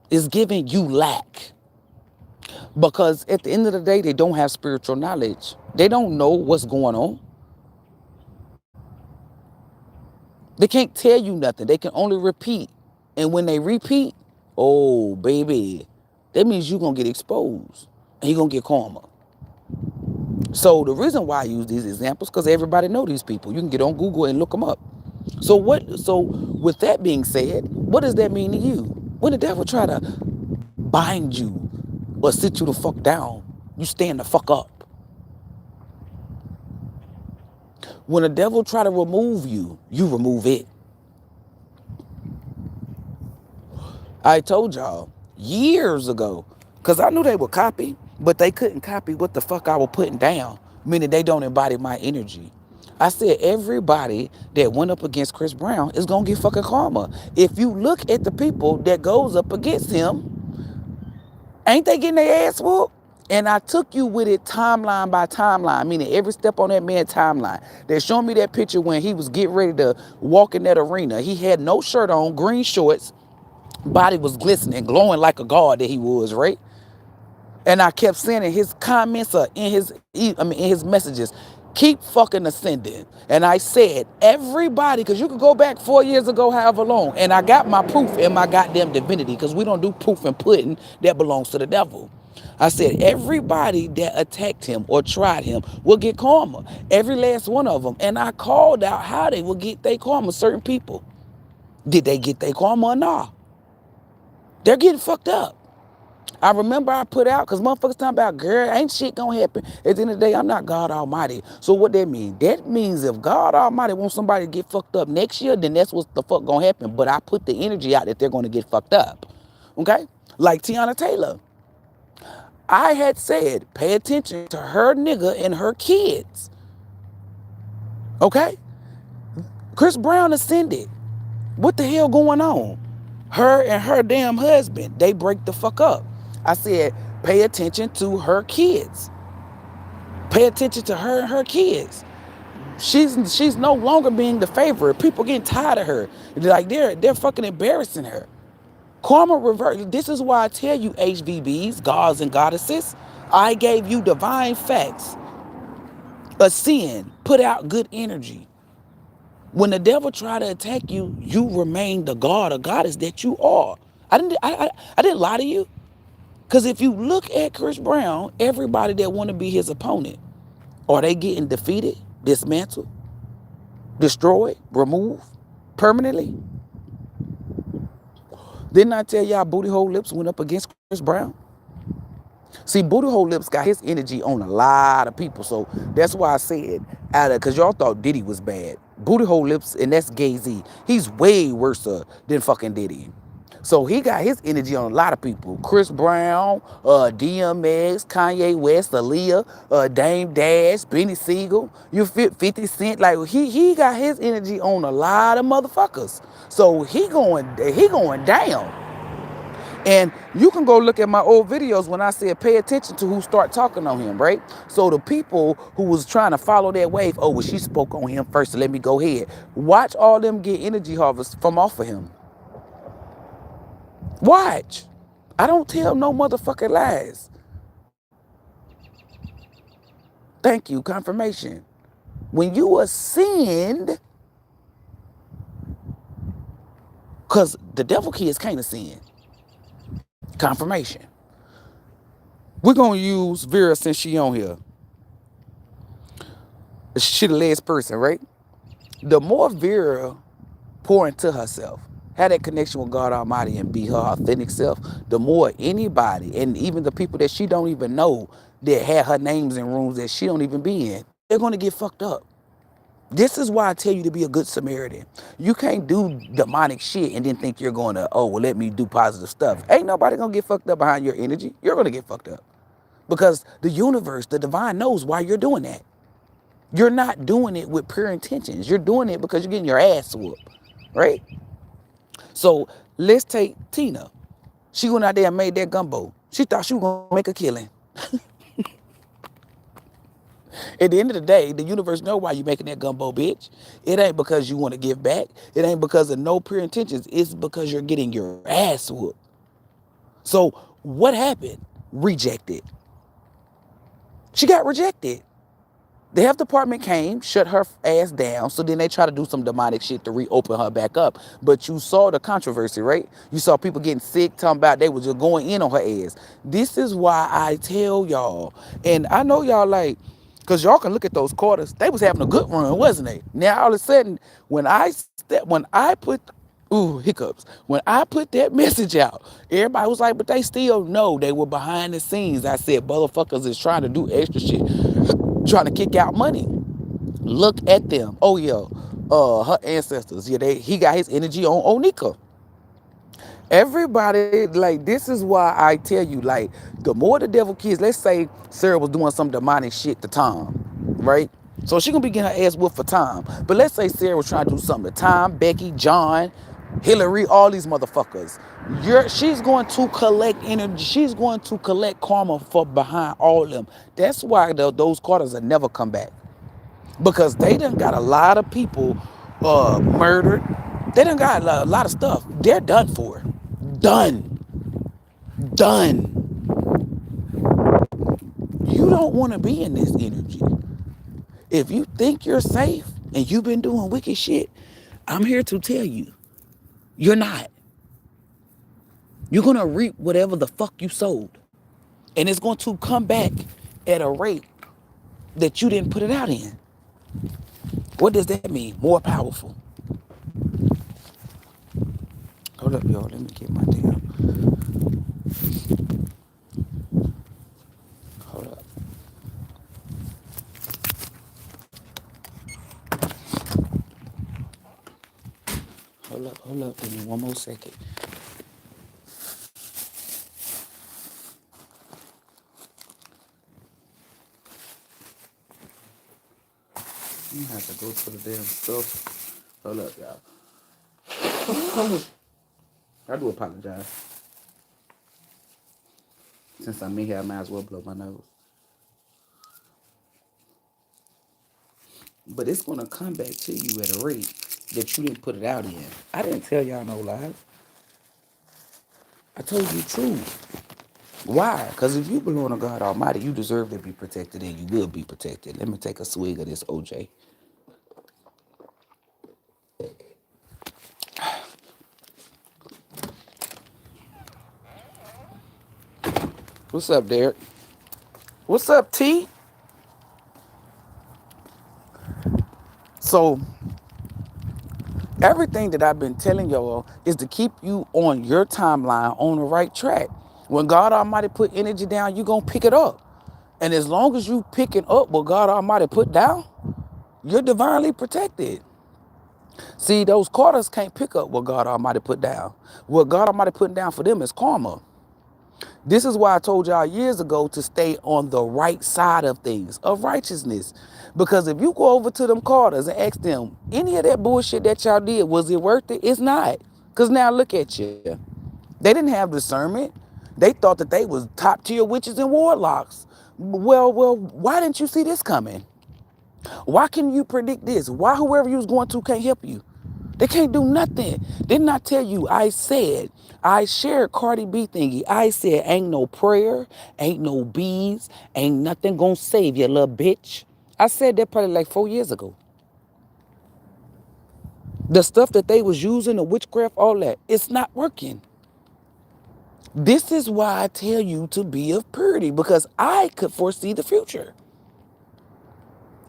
It's giving you lack. Because at the end of the day, they don't have spiritual knowledge. They don't know what's going on. They can't tell you nothing. They can only repeat. And when they repeat, oh, baby, that means you're going to get exposed. And you're going to get karma. So the reason why I use these examples, because everybody know these people. You can get on Google and look them up. So with that being said, what does that mean to you? When the devil try to bind you or sit you the fuck down, you stand the fuck up. When the devil try to remove you, you remove it. I told y'all years ago, because I knew they would copy, but they couldn't copy what the fuck I was putting down, meaning they don't embody my energy. I said everybody that went up against Chris Brown is going to get fucking karma. If you look at the people that goes up against him, ain't they getting their ass whooped? And I took you with it timeline by timeline, meaning every step on that man's timeline. They showed me that picture when he was getting ready to walk in that arena. He had no shirt on, green shorts, body was glistening, glowing like a god that he was, right? And I kept saying in his comments or in his messages, keep fucking ascending. And I said, everybody, because you could go back 4 years ago, however long, and I got my proof in my goddamn divinity, because we don't do proof and pudding, that belongs to the devil. I said, everybody that attacked him or tried him will get karma. Every last one of them. And I called out how they will get their karma, certain people. Did they get their karma or not? They're getting fucked up. I remember I put out, because motherfuckers talking about, girl, ain't shit gonna happen. At the end of the day, I'm not God Almighty. So what that mean? That means if God Almighty wants somebody to get fucked up next year, then that's what the fuck gonna happen. But I put the energy out that they're gonna get fucked up. Okay? Like Tiana Taylor. I had said, pay attention to her nigga and her kids. Okay? Chris Brown ascended. What the hell going on? Her and her damn husband, they break the fuck up. I said, pay attention to her kids. Pay attention to her and her kids. She's no longer being the favorite. People getting tired of her. Like they're fucking embarrassing her. Karma reverse. This is why I tell you, HVBs, gods and goddesses, I gave you divine facts. Ascend, put out good energy. When the devil try to attack you, you remain the god or goddess that you are. I didn't lie to you. Because if you look at Chris Brown, everybody that want to be his opponent, are they getting defeated, dismantled, destroyed, removed permanently? Didn't I tell y'all Booty Hole Lips went up against Chris Brown? See, Booty Hole Lips got his energy on a lot of people. So that's why I said, because y'all thought Diddy was bad. Booty Hole Lips, and that's Gay-Z. He's way worse than fucking Diddy. So he got his energy on a lot of people. Chris Brown, DMX, Kanye West, Aaliyah, Dame Dash, Benny Siegel, you fit 50 Cent. Like he got his energy on a lot of motherfuckers. So he going down. And you can go look at my old videos when I said pay attention to who start talking on him, right? So the people who was trying to follow that wave, oh, well, she spoke on him first, so let me go ahead. Watch all them get energy harvest from off of him. Watch. I don't tell no motherfucking lies. Thank you, confirmation. When you ascend, because the devil kids can't ascend. Confirmation. We're going to use Vera since she on here. She the last person, right? The more Vera pour into herself, have that connection with God Almighty and be her authentic self, the more anybody, and even the people that she don't even know that had her names in rooms that she don't even be in, they're going to get fucked up. This is why I tell you to be a good Samaritan. You can't do demonic shit and then think you're going to, oh, well, let me do positive stuff. Ain't nobody going to get fucked up behind your energy. You're going to get fucked up. Because the universe, the divine knows why you're doing that. You're not doing it with pure intentions. You're doing it because you're getting your ass whooped, right? So let's take Tina. She went out there and made that gumbo. She thought she was going to make a killing. At the end of the day, the universe know why you making that gumbo, bitch. It ain't because you want to give back. It ain't because of no pure intentions. It's because you're getting your ass whooped. So what happened? Rejected. She got rejected. The health department came, shut her ass down, so then they try to do some demonic shit to reopen her back up. But you saw the controversy, right? You saw people getting sick, talking about they were just going in on her ass. This is why I tell y'all, and I know y'all like, because y'all can look at those quarters, they was having a good run, wasn't they? Now all of a sudden, when I put ooh, hiccups. When I put that message out, everybody was like, but they still know they were behind the scenes. I said, motherfuckers is trying to do extra shit, trying to kick out money. Look at them. Oh yeah, her ancestors. Yeah, he got his energy on Onika. Everybody, like, this is why I tell you, like, the more the devil kids, let's say Sarah was doing some demonic shit to Tom, right? So she gonna be getting her ass whooped for Tom. But let's say Sarah was trying to do something to Tom, Becky, John, Hillary, all these motherfuckers. She's going to collect energy. She's going to collect karma for behind all of them. That's why those Carters will never come back. Because they done got a lot of people murdered. They done got a lot of stuff. They're done for. Done. Done. You don't want to be in this energy. If you think you're safe and you've been doing wicked shit, I'm here to tell you, you're not. You're going to reap whatever the fuck you sowed. And it's going to come back at a rate that you didn't put it out in. What does that mean? More powerful. Hold up, y'all. Let me get my damn. Hold up. Hold up. Give me one more second. You have to go to the damn stuff. Hold up, y'all. I do apologize. Since I'm in here, I might as well blow my nose. But it's going to come back to you at a rate that you didn't put it out in. I didn't tell y'all no lies. I told you the truth. Why? Because if you belong to God Almighty, you deserve to be protected and you will be protected. Let me take a swig of this OJ. What's up, Derek? What's up, T? So, everything that I've been telling y'all is to keep you on your timeline on the right track. When God Almighty put energy down, you're going to pick it up. And as long as you picking up what God Almighty put down, you're divinely protected. See, those Carters can't pick up what God Almighty put down. What God Almighty put down for them is karma. This is why I told y'all years ago to stay on the right side of things, of righteousness. Because if you go over to them Carters and ask them, any of that bullshit that y'all did, was it worth it? It's not. Because now look at you. They didn't have discernment. They thought that they was top tier witches and warlocks. Well, why didn't you see this coming? Why can you predict this? Why whoever you was going to can't help you? They can't do nothing. Didn't I tell you, I shared Cardi B thingy. I said, ain't no prayer, ain't no bees, ain't nothing gonna save you, little bitch. I said that probably like 4 years ago. The stuff that they was using, the witchcraft, all that, it's not working. This is why I tell you to be of purity, because I could foresee the future.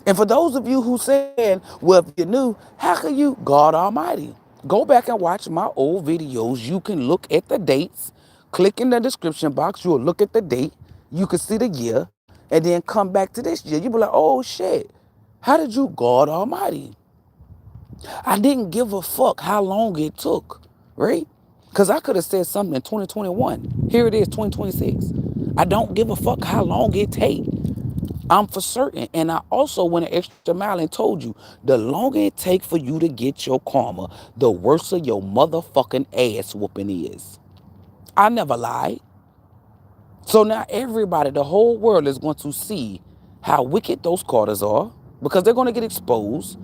And for those of you who said, well, if you knew, how can you? God Almighty. Go back and watch my old videos. You can look at the dates. Click in the description box. You'll look at the date. You can see the year. And then come back to this year. You'll be like, oh, shit. How did you? God Almighty. I didn't give a fuck how long it took, right? Because I could have said something in 2021. Here it is, 2026. I don't give a fuck how long it takes. I'm for certain. And I also went an extra mile and told you, the longer it takes for you to get your karma, the worse of your motherfucking ass whooping is. I never lied. So now everybody, the whole world is going to see how wicked those Carters are, because they're going to get exposed,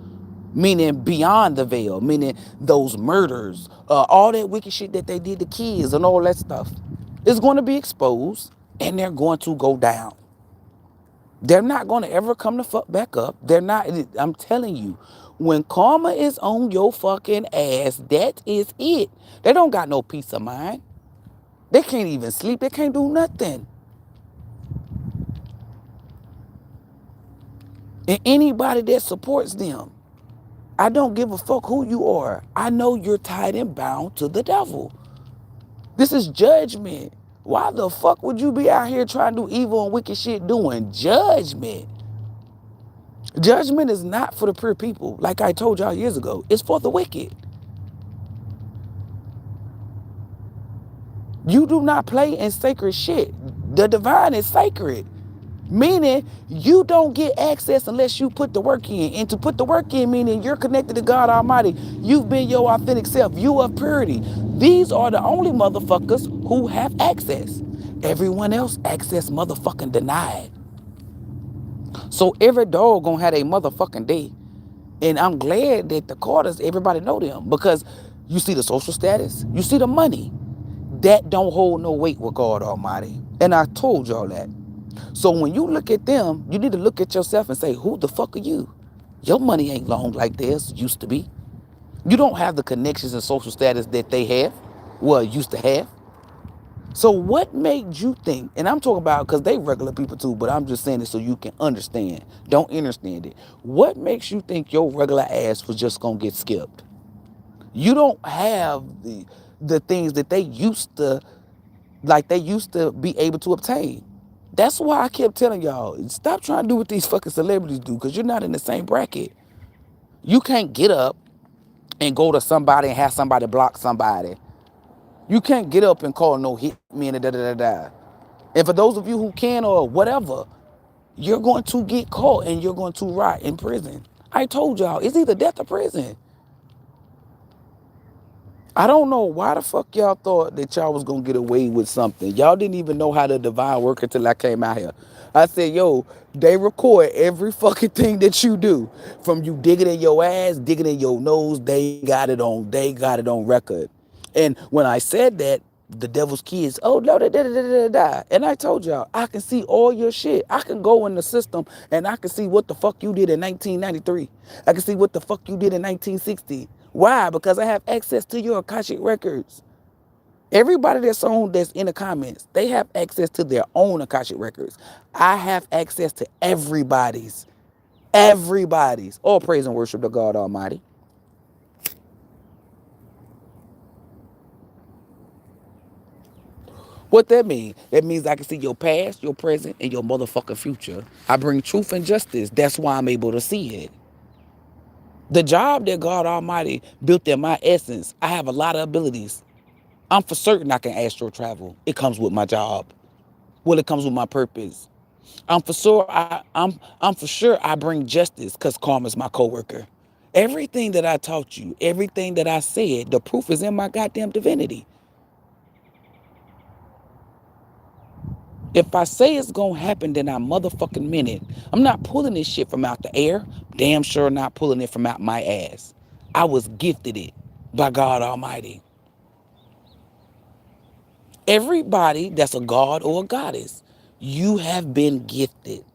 meaning beyond the veil, meaning those murders, all that wicked shit that they did to kids and all that stuff is going to be exposed, and they're going to go down. They're not going to ever come the fuck back up. They're not. I'm telling you, when karma is on your fucking ass, that is it. They don't got no peace of mind. They can't even sleep. They can't do nothing. And anybody that supports them, I don't give a fuck who you are. I know you're tied and bound to the devil. This is judgment. Why the fuck would you be out here trying to do evil and wicked shit doing judgment? Judgment is not for the pure people. Like I told y'all years ago, it's for the wicked. You do not play in sacred shit. The divine is sacred. Meaning you don't get access unless you put the work in. And to put the work in, meaning you're connected to God Almighty. You've been your authentic self. You are purity. These are the only motherfuckers who have access. Everyone else access motherfucking denied. So every dog gonna have a motherfucking day. And I'm glad that the Carters, everybody know them, because you see the social status, you see the money. That don't hold no weight with God Almighty. And I told y'all that. So when you look at them, you need to look at yourself and say, who the fuck are you? Your money ain't long like theirs used to be. You don't have the connections and social status that they have, well, used to have. So what made you think, and I'm talking about, because they regular people too, but I'm just saying it so you can understand. Don't understand it. What makes you think your regular ass was just going to get skipped? You don't have the things that they used to, like they used to be able to obtain. That's why I kept telling y'all, stop trying to do what these fucking celebrities do, because you're not in the same bracket. You can't get up and go to somebody and have somebody block somebody. You can't get up and call no hit me and da-da-da-da. And for those of you who can or whatever, you're going to get caught and you're going to rot in prison. I told y'all, it's either death or prison. I don't know why the fuck y'all thought that y'all was going to get away with something. Y'all didn't even know how the divine work until I came out here. I said, yo, they record every fucking thing that you do. From you digging in your ass, digging in your nose, they got it on record. And when I said that, the devil's kids, oh, no, da. And I told y'all, I can see all your shit. I can go in the system and I can see what the fuck you did in 1993. I can see what the fuck you did in 1960. Why? Because I have access to your Akashic records. Everybody that's in the comments, they have access to their own Akashic records. I have access to everybody's. Everybody's. All praise and worship to God Almighty. What that mean? That means I can see your past, your present, and your motherfucking future. I bring truth and justice. That's why I'm able to see it. The job that God Almighty built in my essence, I have a lot of abilities. I'm for certain I can astral travel. It comes with my job. Well, it comes with my purpose. I'm for sure I bring justice, because karma's my coworker. Everything that I taught you, everything that I said, the proof is in my goddamn divinity. If I say it's gonna happen, then I motherfucking mean it. I'm not pulling this shit from out the air. Damn sure not pulling it from out my ass. I was gifted it by God Almighty. Everybody that's a god or a goddess, you have been gifted.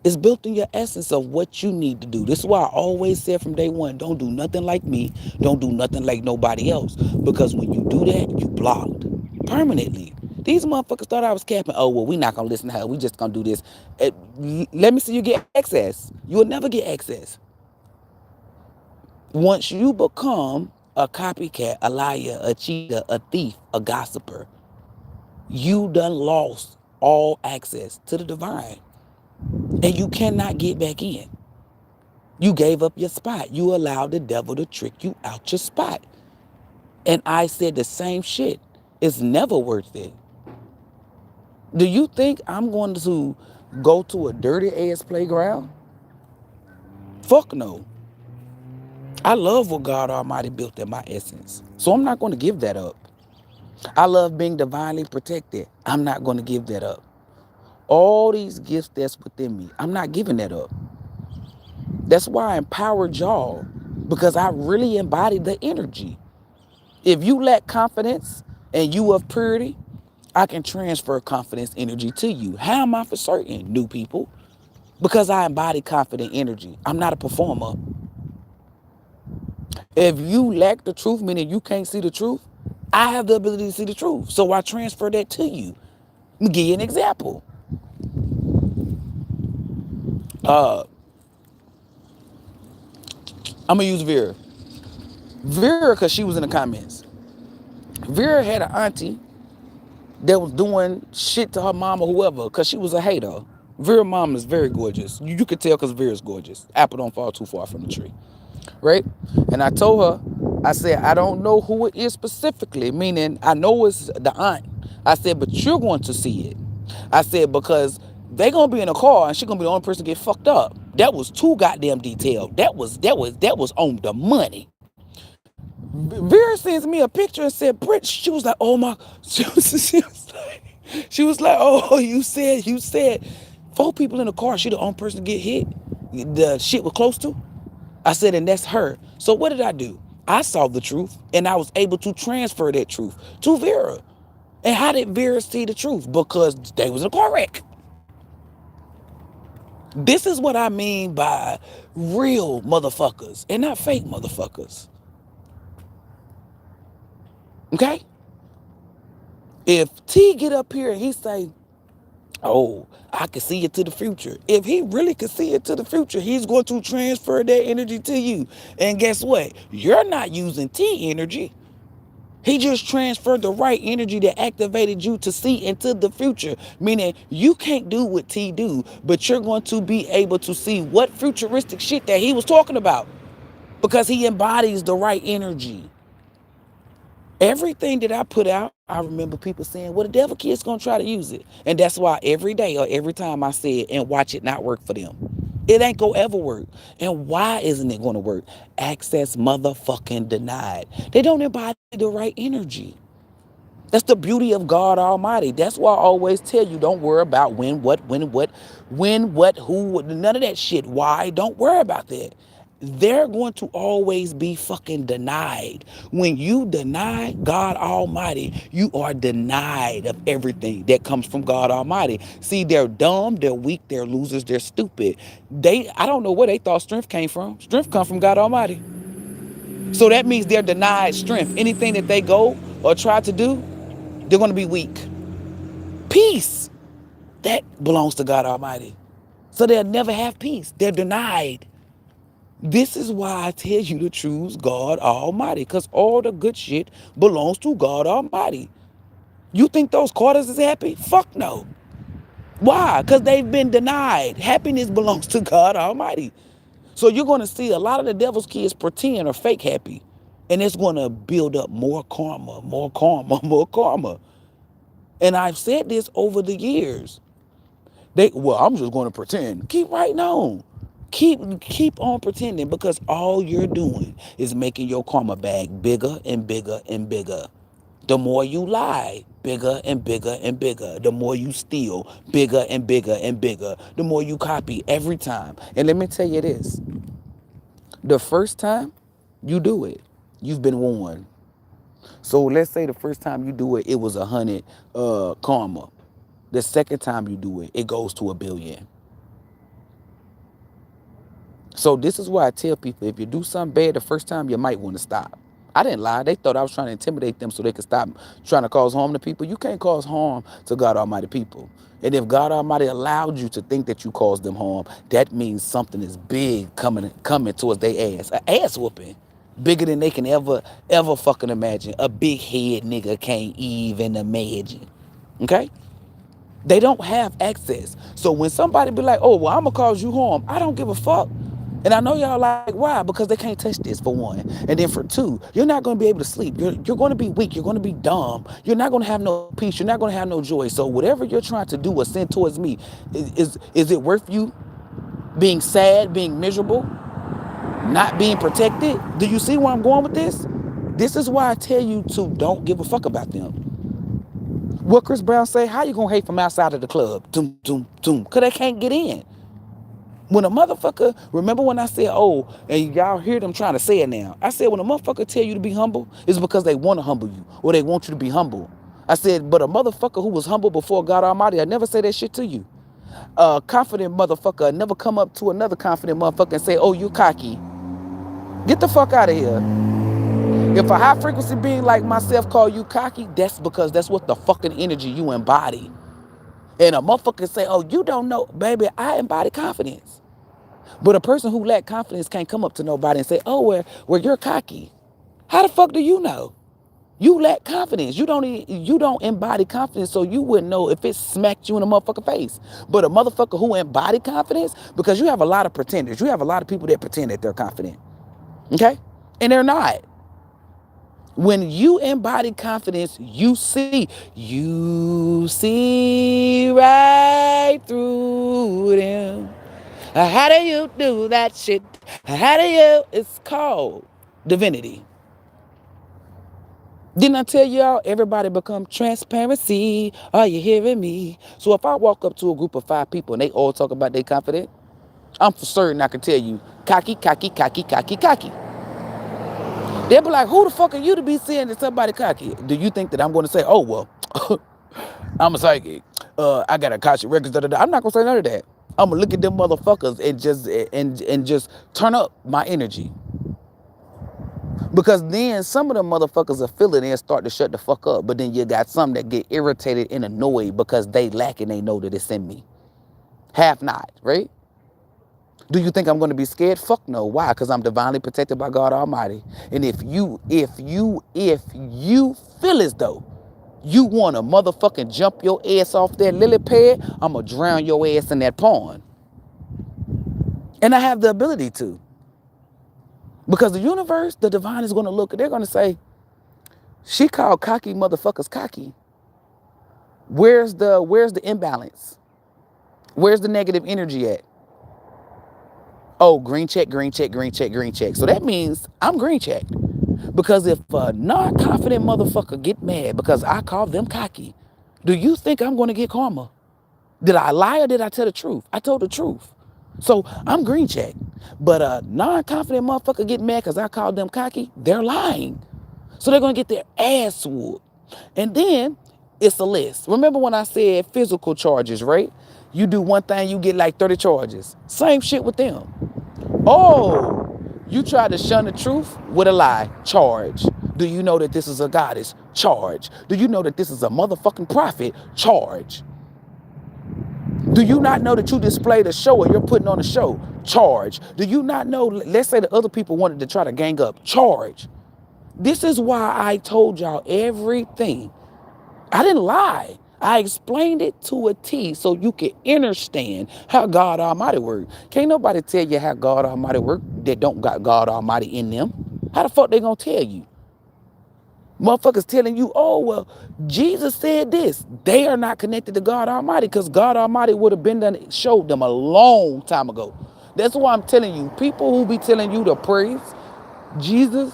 It's built in your essence of what you need to do. This is why I always said from day one, don't do nothing like me. Don't do nothing like nobody else. Because when you do that, you blocked permanently. These motherfuckers thought I was capping. Oh, well, we not going to listen to her. We just going to do this. Let me see you get access. You will never get access. Once you become a copycat, a liar, a cheater, a thief, a gossiper, you done lost all access to the divine. And you cannot get back in. You gave up your spot. You allowed the devil to trick you out your spot. And I said the same shit. It's never worth it. Do you think I'm going to go to a dirty ass playground? Fuck no. I love what God Almighty built in my essence. So I'm not going to give that up. I love being divinely protected. I'm not going to give that up. All these gifts that's within me, I'm not giving that up. That's why I empowered y'all, because I really embody the energy. If you lack confidence and you of purity, I can transfer confidence energy to you. How am I for certain, new people? Because I embody confident energy. I'm not a performer. If you lack the truth, meaning you can't see the truth, I have the ability to see the truth. So I transfer that to you. Let me give you an example. I'm going to use Vera. Vera, because she was in the comments. Vera had an auntie that was doing shit to her mom or whoever because she was a hater. Vera's mom is very gorgeous. You could tell because Vera's gorgeous. Apple don't fall too far from the tree. Right? And I told her, I said, I don't know who it is specifically, meaning I know it's the aunt. I said, but you're going to see it. I said, because they gonna be in a car and she gonna be the only person to get fucked up. That was too goddamn detailed. That was on the money. Vera sends me a picture and said, Britt, she was like, oh my, she was like, oh, you said 4 people in the car, she the only person to get hit. The shit was close to. I said, and that's her. So what did I do? I saw the truth and I was able to transfer that truth to Vera. And how did Vera see the truth? Because they was in a car wreck. This is what I mean by real motherfuckers and not fake motherfuckers. Okay? If T get up here and he say, oh, I can see it to the future. If he really can see it to the future, he's going to transfer that energy to you. And guess what? You're not using T energy. He just transferred the right energy that activated you to see into the future. Meaning you can't do what T do, but you're going to be able to see what futuristic shit that he was talking about. Because he embodies the right energy. Everything that I put out, I remember people saying, well, the devil kid's going to try to use it. And that's why every day or every time I say it and watch it not work for them. It ain't going to ever work. And why isn't it going to work? Access motherfucking denied. They don't embody the right energy. That's the beauty of God Almighty. That's why I always tell you, don't worry about when, what, who, none of that shit. Why? Don't worry about that. They're going to always be fucking denied. When you deny God Almighty, you are denied of everything that comes from God Almighty. See, they're dumb, they're weak, they're losers, they're stupid. I don't know where they thought strength came from. Strength comes from God Almighty. So that means they're denied strength. Anything that they go or try to do, they're going to be weak. Peace, that belongs to God Almighty. So they'll never have peace. They're denied. This is why I tell you to choose God Almighty, because all the good shit belongs to God Almighty. You think those Carters is happy? Fuck no. Why? Because they've been denied. Happiness belongs to God Almighty. So you're going to see a lot of the devil's kids pretend or fake happy. And it's going to build up more karma, more karma, more karma. And I've said this over the years. I'm just going to pretend. Keep writing on. Keep on pretending, because all you're doing is making your karma bag bigger and bigger and bigger. The more you lie, bigger and bigger and bigger. The more you steal, bigger and bigger and bigger. The more you copy every time. And let me tell you this. The first time you do it, you've been warned. So let's say the first time you do it, it was 100 karma. The second time you do it, it goes to 1 billion. So this is why I tell people, if you do something bad the first time, you might want to stop. I didn't lie. They thought I was trying to intimidate them so they could stop trying to cause harm to people. You can't cause harm to God Almighty people. And if God Almighty allowed you to think that you caused them harm, that means something is big coming towards their ass. An ass whooping. Bigger than they can ever fucking imagine. A big head nigga can't even imagine. Okay? They don't have access. So when somebody be like, oh, well, I'm going to cause you harm, I don't give a fuck. And I know y'all like, why? Because they can't touch this, for one. And then for two, you're not going to be able to sleep. You're going to be weak. You're going to be dumb. You're not going to have no peace. You're not going to have no joy. So whatever you're trying to do or send towards me, is it worth you being sad, being miserable, not being protected? Do you see where I'm going with this? This is why I tell you to don't give a fuck about them. What Chris Brown say? How you gonna hate from outside of the club? Doom, doom, doom. Cause they can't get in. When a motherfucker, remember when I said, oh, and y'all hear them trying to say it now. I said, when a motherfucker tell you to be humble, it's because they want to humble you or they want you to be humble. I said, but a motherfucker who was humble before God Almighty, I never say that shit to you. A confident motherfucker never come up to another confident motherfucker and say, oh, you cocky. Get the fuck out of here. If a high frequency being like myself call you cocky, that's because that's what the fucking energy you embody. And a motherfucker say, oh, you don't know. Baby, I embody confidence. But a person who lack confidence can't come up to nobody and say, oh, well, you're cocky. How the fuck do you know? You lack confidence. You don't embody confidence, so you wouldn't know if it smacked you in the motherfucking face. But a motherfucker who embody confidence, because you have a lot of pretenders. You have a lot of people that pretend that they're confident. Okay? And they're not. When you embody confidence, you see right through them. How do you do that shit? How do you? It's called divinity. Didn't I tell y'all everybody become transparency? Are you hearing me? So if I walk up to a group of 5 people and they all talk about their confidence, I'm for certain I can tell you cocky, cocky, cocky, cocky, cocky. They'll be like, who the fuck are you to be saying that somebody cocky? Do you think that I'm going to say, oh, well, I'm a psychic. I got Akashic records. I'm not going to say none of that. I'm going to look at them motherfuckers and just turn up my energy. Because then some of them motherfuckers will feel it and start to shut the fuck up. But then you got some that get irritated and annoyed because they lack and they know that it's in me. Half not, right? Do you think I'm going to be scared? Fuck no. Why? Because I'm divinely protected by God Almighty. And if you feel as though you want to motherfucking jump your ass off that lily pad, I'm going to drown your ass in that pond. And I have the ability to. Because the universe, the divine is going to look, they're going to say, she called cocky motherfuckers cocky. Where's the imbalance? Where's the negative energy at? Oh, green check, green check, green check, green check. So that means I'm green checked. Because if a non-confident motherfucker get mad because I call them cocky, do you think I'm going to get karma? Did I lie or did I tell the truth? I told the truth. So I'm green checked. But a non-confident motherfucker get mad because I called them cocky, they're lying. So they're going to get their ass whooped. And then it's a list. Remember when I said physical charges, right? You do one thing, you get like 30 charges. Same shit with them. Oh, you try to shun the truth with a lie. Charge. Do you know that this is a goddess? Charge. Do you know that this is a motherfucking prophet? Charge. Do you not know that you displayed a show or you're putting on a show? Charge. Do you not know, let's say the other people wanted to try to gang up? Charge. This is why I told y'all everything. I didn't lie. I explained it to a T so you can understand how God Almighty works. Can't nobody tell you how God Almighty works that don't got God Almighty in them. How the fuck they gonna tell you? Motherfuckers telling you, oh, well, Jesus said this. They are not connected to God Almighty because God Almighty would have been done, showed them a long time ago. That's why I'm telling you, people who be telling you to praise Jesus,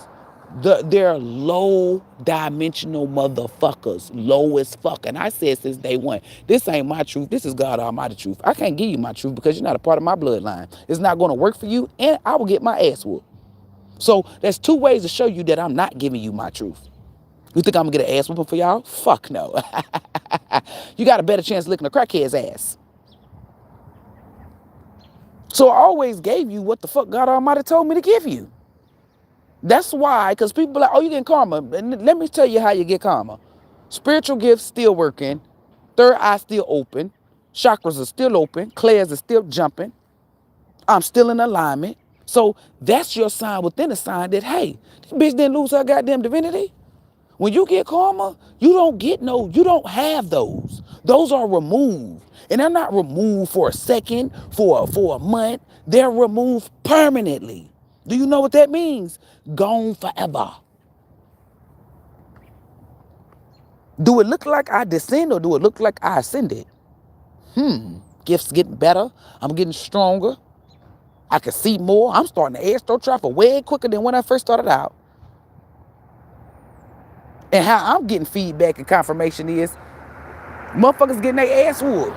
they're low dimensional motherfuckers, low as fuck. And I said since day one, this ain't my truth. This is God Almighty truth. I can't give you my truth because you're not a part of my bloodline. It's not going to work for you, and I will get my ass whooped. So there's 2 ways to show you that I'm not giving you my truth. You think I'm gonna get an ass whooping for y'all? Fuck no. You got a better chance licking a crackhead's ass. So I always gave you what the fuck God Almighty told me to give you. That's why, because people are like, oh, you getting karma. And let me tell you how you get karma. Spiritual gifts still working. Third eye still open. Chakras are still open. Clairs are still jumping. I'm still in alignment. So that's your sign within a sign that, hey, this bitch didn't lose her goddamn divinity. When you get karma, you don't have those. Those are removed. And they're not removed for a second, for a month. They're removed permanently. Do you know what that means? Gone forever. Do it look like I descend or do it look like I ascended? Gifts getting better. I'm getting stronger. I can see more. I'm starting to astro travel way quicker than when I first started out. And how I'm getting feedback and confirmation is Motherfuckers getting their ass whooped.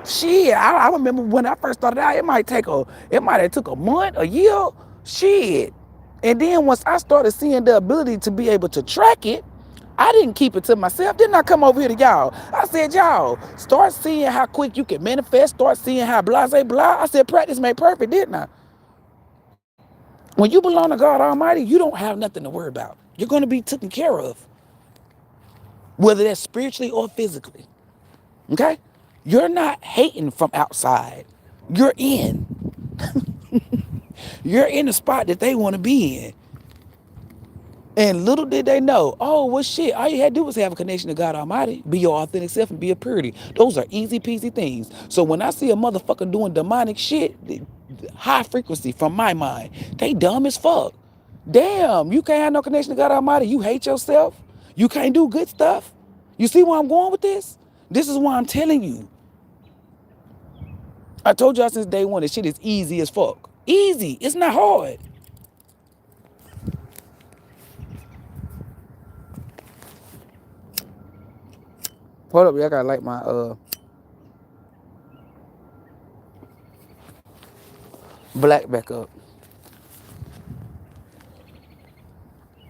Shit, I remember when I first started out, it might have took a month, a year, shit. And then once I started seeing the ability to be able to track it, I didn't keep it to myself. Didn't I come over here to y'all? I said, y'all, start seeing how quick you can manifest, start seeing how blah, blah. I said, practice made perfect, didn't I? When you belong to God Almighty, you don't have nothing to worry about. You're going to be taken care of, whether that's spiritually or physically. Okay? You're not hating from outside. You're in. You're in the spot that they want to be in. And little did they know, oh, well, shit, all you had to do was have a connection to God Almighty, be your authentic self, and be a purity. Those are easy peasy things. So when I see a motherfucker doing demonic shit, high frequency from my mind, they dumb as fuck. Damn, you can't have no connection to God Almighty. You hate yourself. You can't do good stuff. You see where I'm going with this? This is why I'm telling you. I told y'all since day one, this shit is easy as fuck. Easy. It's not hard. Hold up, I gotta light my black back up.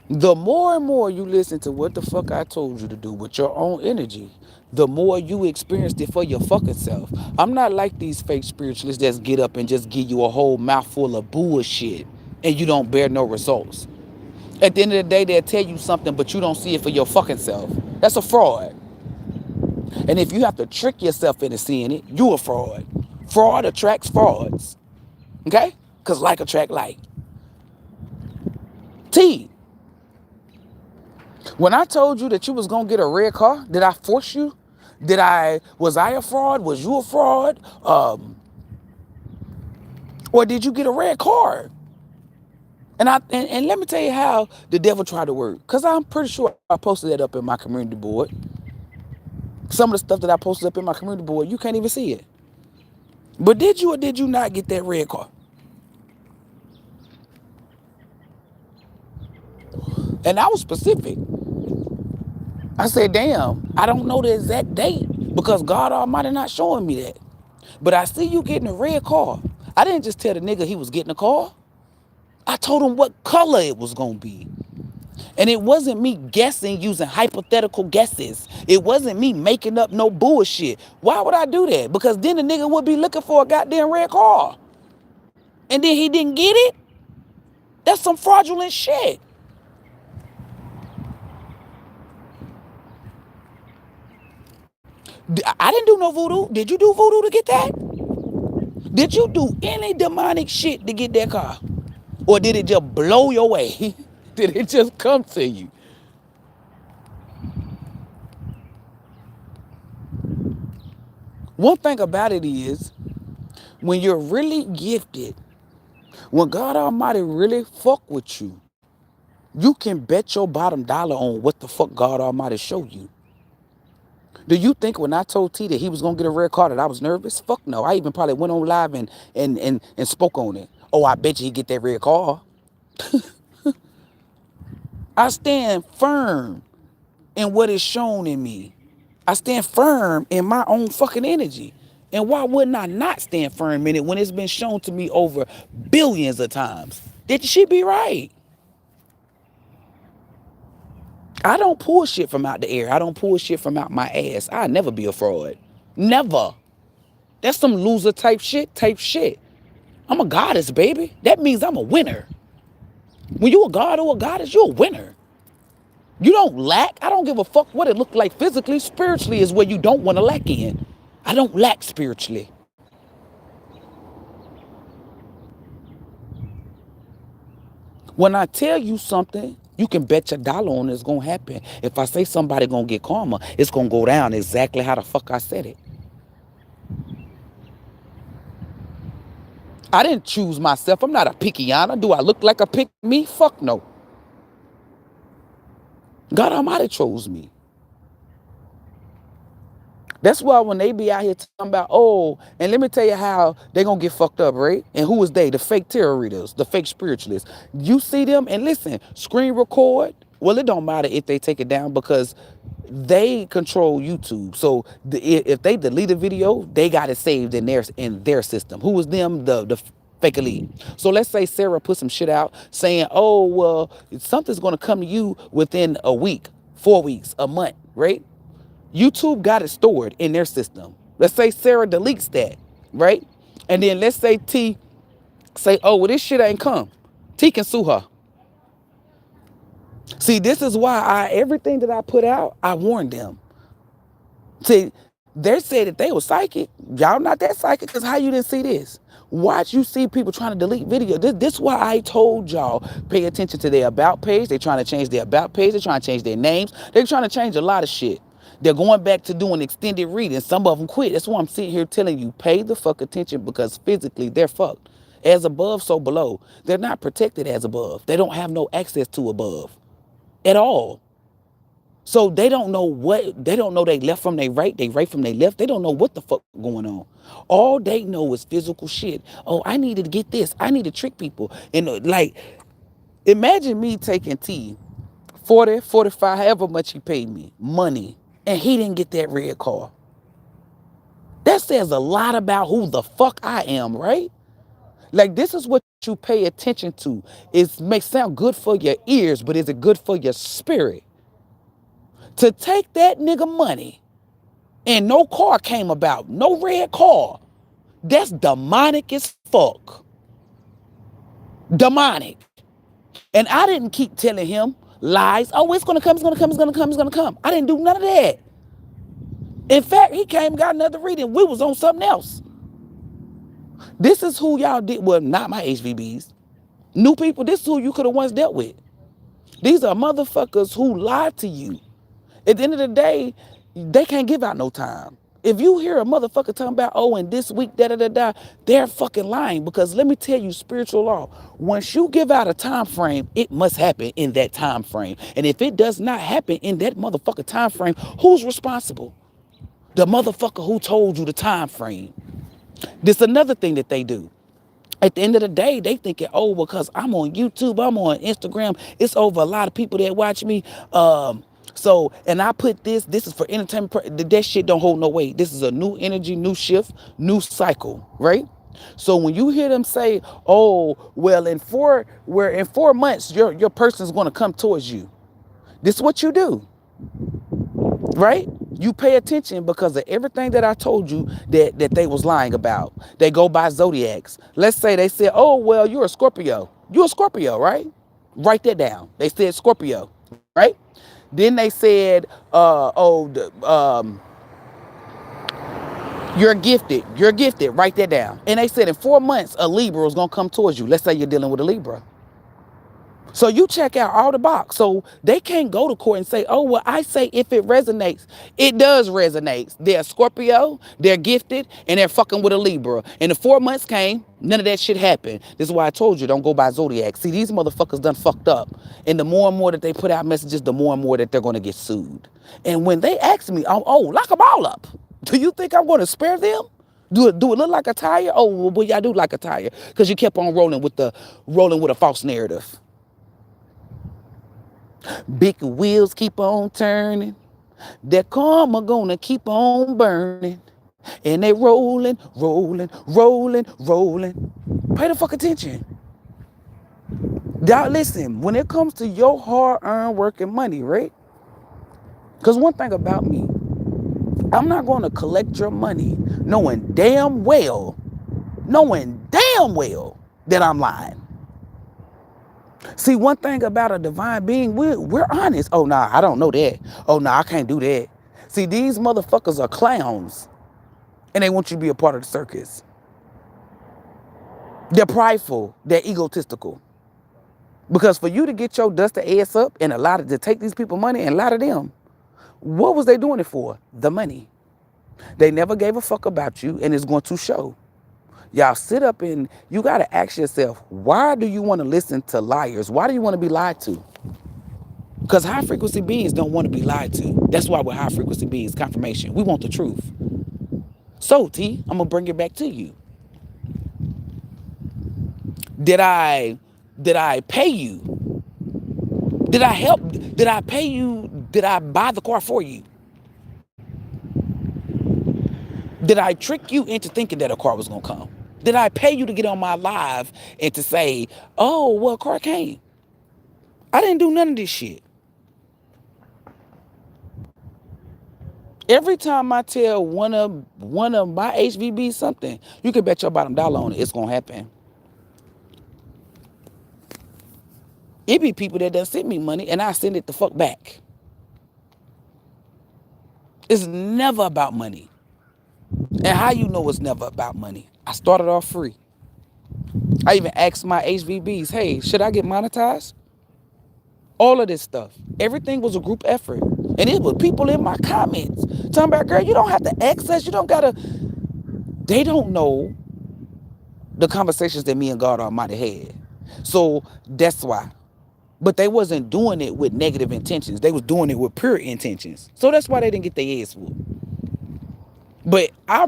The more and more you listen to what the fuck I told you to do with your own energy, the more you experienced it for your fucking self. I'm not like these fake spiritualists that get up and just give you a whole mouthful of bullshit and you don't bear no results. At the end of the day, they'll tell you something, but you don't see it for your fucking self. That's a fraud. And if you have to trick yourself into seeing it, you a fraud. Fraud attracts frauds. Okay? Because like attract like. T. When I told you that you was going to get a red car, did I force you? Was I a fraud? Was you a fraud? Or did you get a red car? And let me tell you how the devil tried to work. Because I'm pretty sure I posted that up in my community board. Some of the stuff that I posted up in my community board, you can't even see it. But did you or did you not get that red car? And I was specific. I said, damn, I don't know the exact date because God Almighty not showing me that. But I see you getting a red car. I didn't just tell the nigga he was getting a car. I told him what color it was going to be. And it wasn't me guessing using hypothetical guesses. It wasn't me making up no bullshit. Why would I do that? Because then the nigga would be looking for a goddamn red car. And then he didn't get it? That's some fraudulent shit. I didn't do no voodoo. Did you do voodoo to get that? Did you do any demonic shit to get that car? Or did it just blow your way? Did it just come to you? One thing about it is, when you're really gifted, when God Almighty really fuck with you, you can bet your bottom dollar on what the fuck God Almighty show you. Do you think when I told T that he was gonna get a red car that I was nervous? Fuck no. I even probably went on live and spoke on it. Oh, I bet you he get that red car. I stand firm in what is shown in me. I stand firm in my own fucking energy. And why wouldn't I not stand firm in it when it's been shown to me over billions of times? That she be right. I don't pull shit from out the air. I don't pull shit from out my ass. I'll never be a fraud. Never. That's some loser type shit. I'm a goddess, baby. That means I'm a winner. When you a god or a goddess, you're a winner. You don't lack. I don't give a fuck what it looked like physically. Spiritually is where you don't want to lack in. I don't lack spiritually. When I tell you something, you can bet your dollar on it's going to happen. If I say somebody going to get karma, it's going to go down exactly how the fuck I said it. I didn't choose myself. I'm not a pickiana. Do I look like a pick me? Fuck no. God Almighty chose me. That's why when they be out here talking about, oh, and let me tell you how they gonna get fucked up, right? And who is they? The fake tarot readers, the fake spiritualists. You see them and listen, screen record, Well, it don't matter if they take it down because they control YouTube. So if they delete a video, they got it saved in their system. Who was them? The fake elite. So let's say Sarah put some shit out saying, "Oh well, something's gonna come to you within a week, 4 weeks, a month, right?" YouTube got it stored in their system. Let's say Sarah deletes that, right? And then let's say T say, "Oh well, this shit ain't come." T can sue her. See, this is why everything that I put out, I warned them. See, they said that they were psychic. Y'all not that psychic, because how you didn't see this? Watch, you see people trying to delete video. This is why I told y'all, pay attention to their about page. They're trying to change their about page. They're trying to change their names. They're trying to change a lot of shit. They're going back to doing extended reading. Some of them quit. That's why I'm sitting here telling you, pay the fuck attention, because physically they're fucked. As above, so below. They're not protected as above. They don't have no access to above at all. So they don't know they left from their right, they right from their left. They don't know what the fuck going on. All they know is physical shit. Oh, I needed to get this. I need to trick people. And like, imagine me taking T 40, 45, however much he paid me, money, and he didn't get that red car. That says a lot about who the fuck I am, right? Like, this is what you pay attention to. It may sound good for your ears, but is it good for your spirit? To take that nigga money and no car came about, no red car, that's demonic as fuck. Demonic. And I didn't keep telling him lies. Oh, it's gonna come, it's gonna come, it's gonna come, it's gonna come. I didn't do none of that. In fact, he came and got another reading. We was on something else. This is who y'all did. Well, not my HVBs. New people, this is who you could have once dealt with. These are motherfuckers who lied to you. At the end of the day, they can't give out no time. If you hear a motherfucker talking about, oh, and this week, da-da-da-da, they're fucking lying. Because let me tell you, spiritual law, once you give out a time frame, it must happen in that time frame. And if it does not happen in that motherfucker time frame, who's responsible? The motherfucker who told you the time frame. This is another thing that they do. At the end of the day, they thinking, oh, because I'm on YouTube, I'm on Instagram, it's over a lot of people that watch me. So, and I put this is for entertainment. That shit don't hold no weight. This is a new energy, new shift, new cycle, right? So when you hear them say, oh, well, in 4 months, your person's going to come towards you. This is what you do, right? You pay attention because of everything that I told you that they was lying about. They go by zodiacs. Let's say they said, oh, well, you're a Scorpio. You're a Scorpio, right? Write that down. They said Scorpio, right? Then they said, you're gifted. You're gifted. Write that down. And they said in 4 months, a Libra is going to come towards you. Let's say you're dealing with a Libra. So you check out all the box. So they can't go to court and say, oh, well, I say if it resonates. It does resonate. They're Scorpio, they're gifted, and they're fucking with a Libra. And the 4 months came, none of that shit happened. This is why I told you, don't go by zodiac. See, these motherfuckers done fucked up. And the more and more that they put out messages, the more and more that they're going to get sued. And when they ask me, oh, lock them all up. Do you think I'm going to spare them? Do it look like a tire? Oh, well, yeah, I do like a tire. Because you kept on rolling with a false narrative. Big wheels keep on turning. That karma gonna keep on burning. And they rolling, rolling, rolling, rolling. Pay the fuck attention. Y'all listen, when it comes to your hard-earned working money, right? Because one thing about me, I'm not going to collect your money knowing damn well that I'm lying. See, one thing about a divine being, we're honest. Oh, nah, I don't know that. Oh, nah, I can't do that. See, these motherfuckers are clowns, and they want you to be a part of the circus. They're prideful. They're egotistical. Because for you to get your dusty ass up and to take these people money and lie to them, what was they doing it for? The money. They never gave a fuck about you, and it's going to show. Y'all sit up and you got to ask yourself, why do you want to listen to liars? Why do you want to be lied to? Because high frequency beings don't want to be lied to. That's why we're high frequency beings, confirmation. We want the truth. So, T, I'm going to bring it back to you. Did I pay you Did I help? Did I pay you? Did I buy the car for you? Did I trick you into thinking that a car was gonna come? Did I pay you to get on my live and to say, oh, well, a car came? I didn't do none of this shit. Every time I tell one of my HVBs something, you can bet your bottom dollar on it. It's gonna happen. It be people that done send me money and I send it the fuck back. It's never about money. And how you know it's never about money? I started off free. I even asked my HVBs, hey, should I get monetized? All of this stuff. Everything was a group effort. And it was people in my comments talking about, girl, you don't have to access. You don't gotta. They don't know the conversations that me and God Almighty had. So that's why. But they wasn't doing it with negative intentions. They was doing it with pure intentions. So that's why they didn't get their ass whooped. But I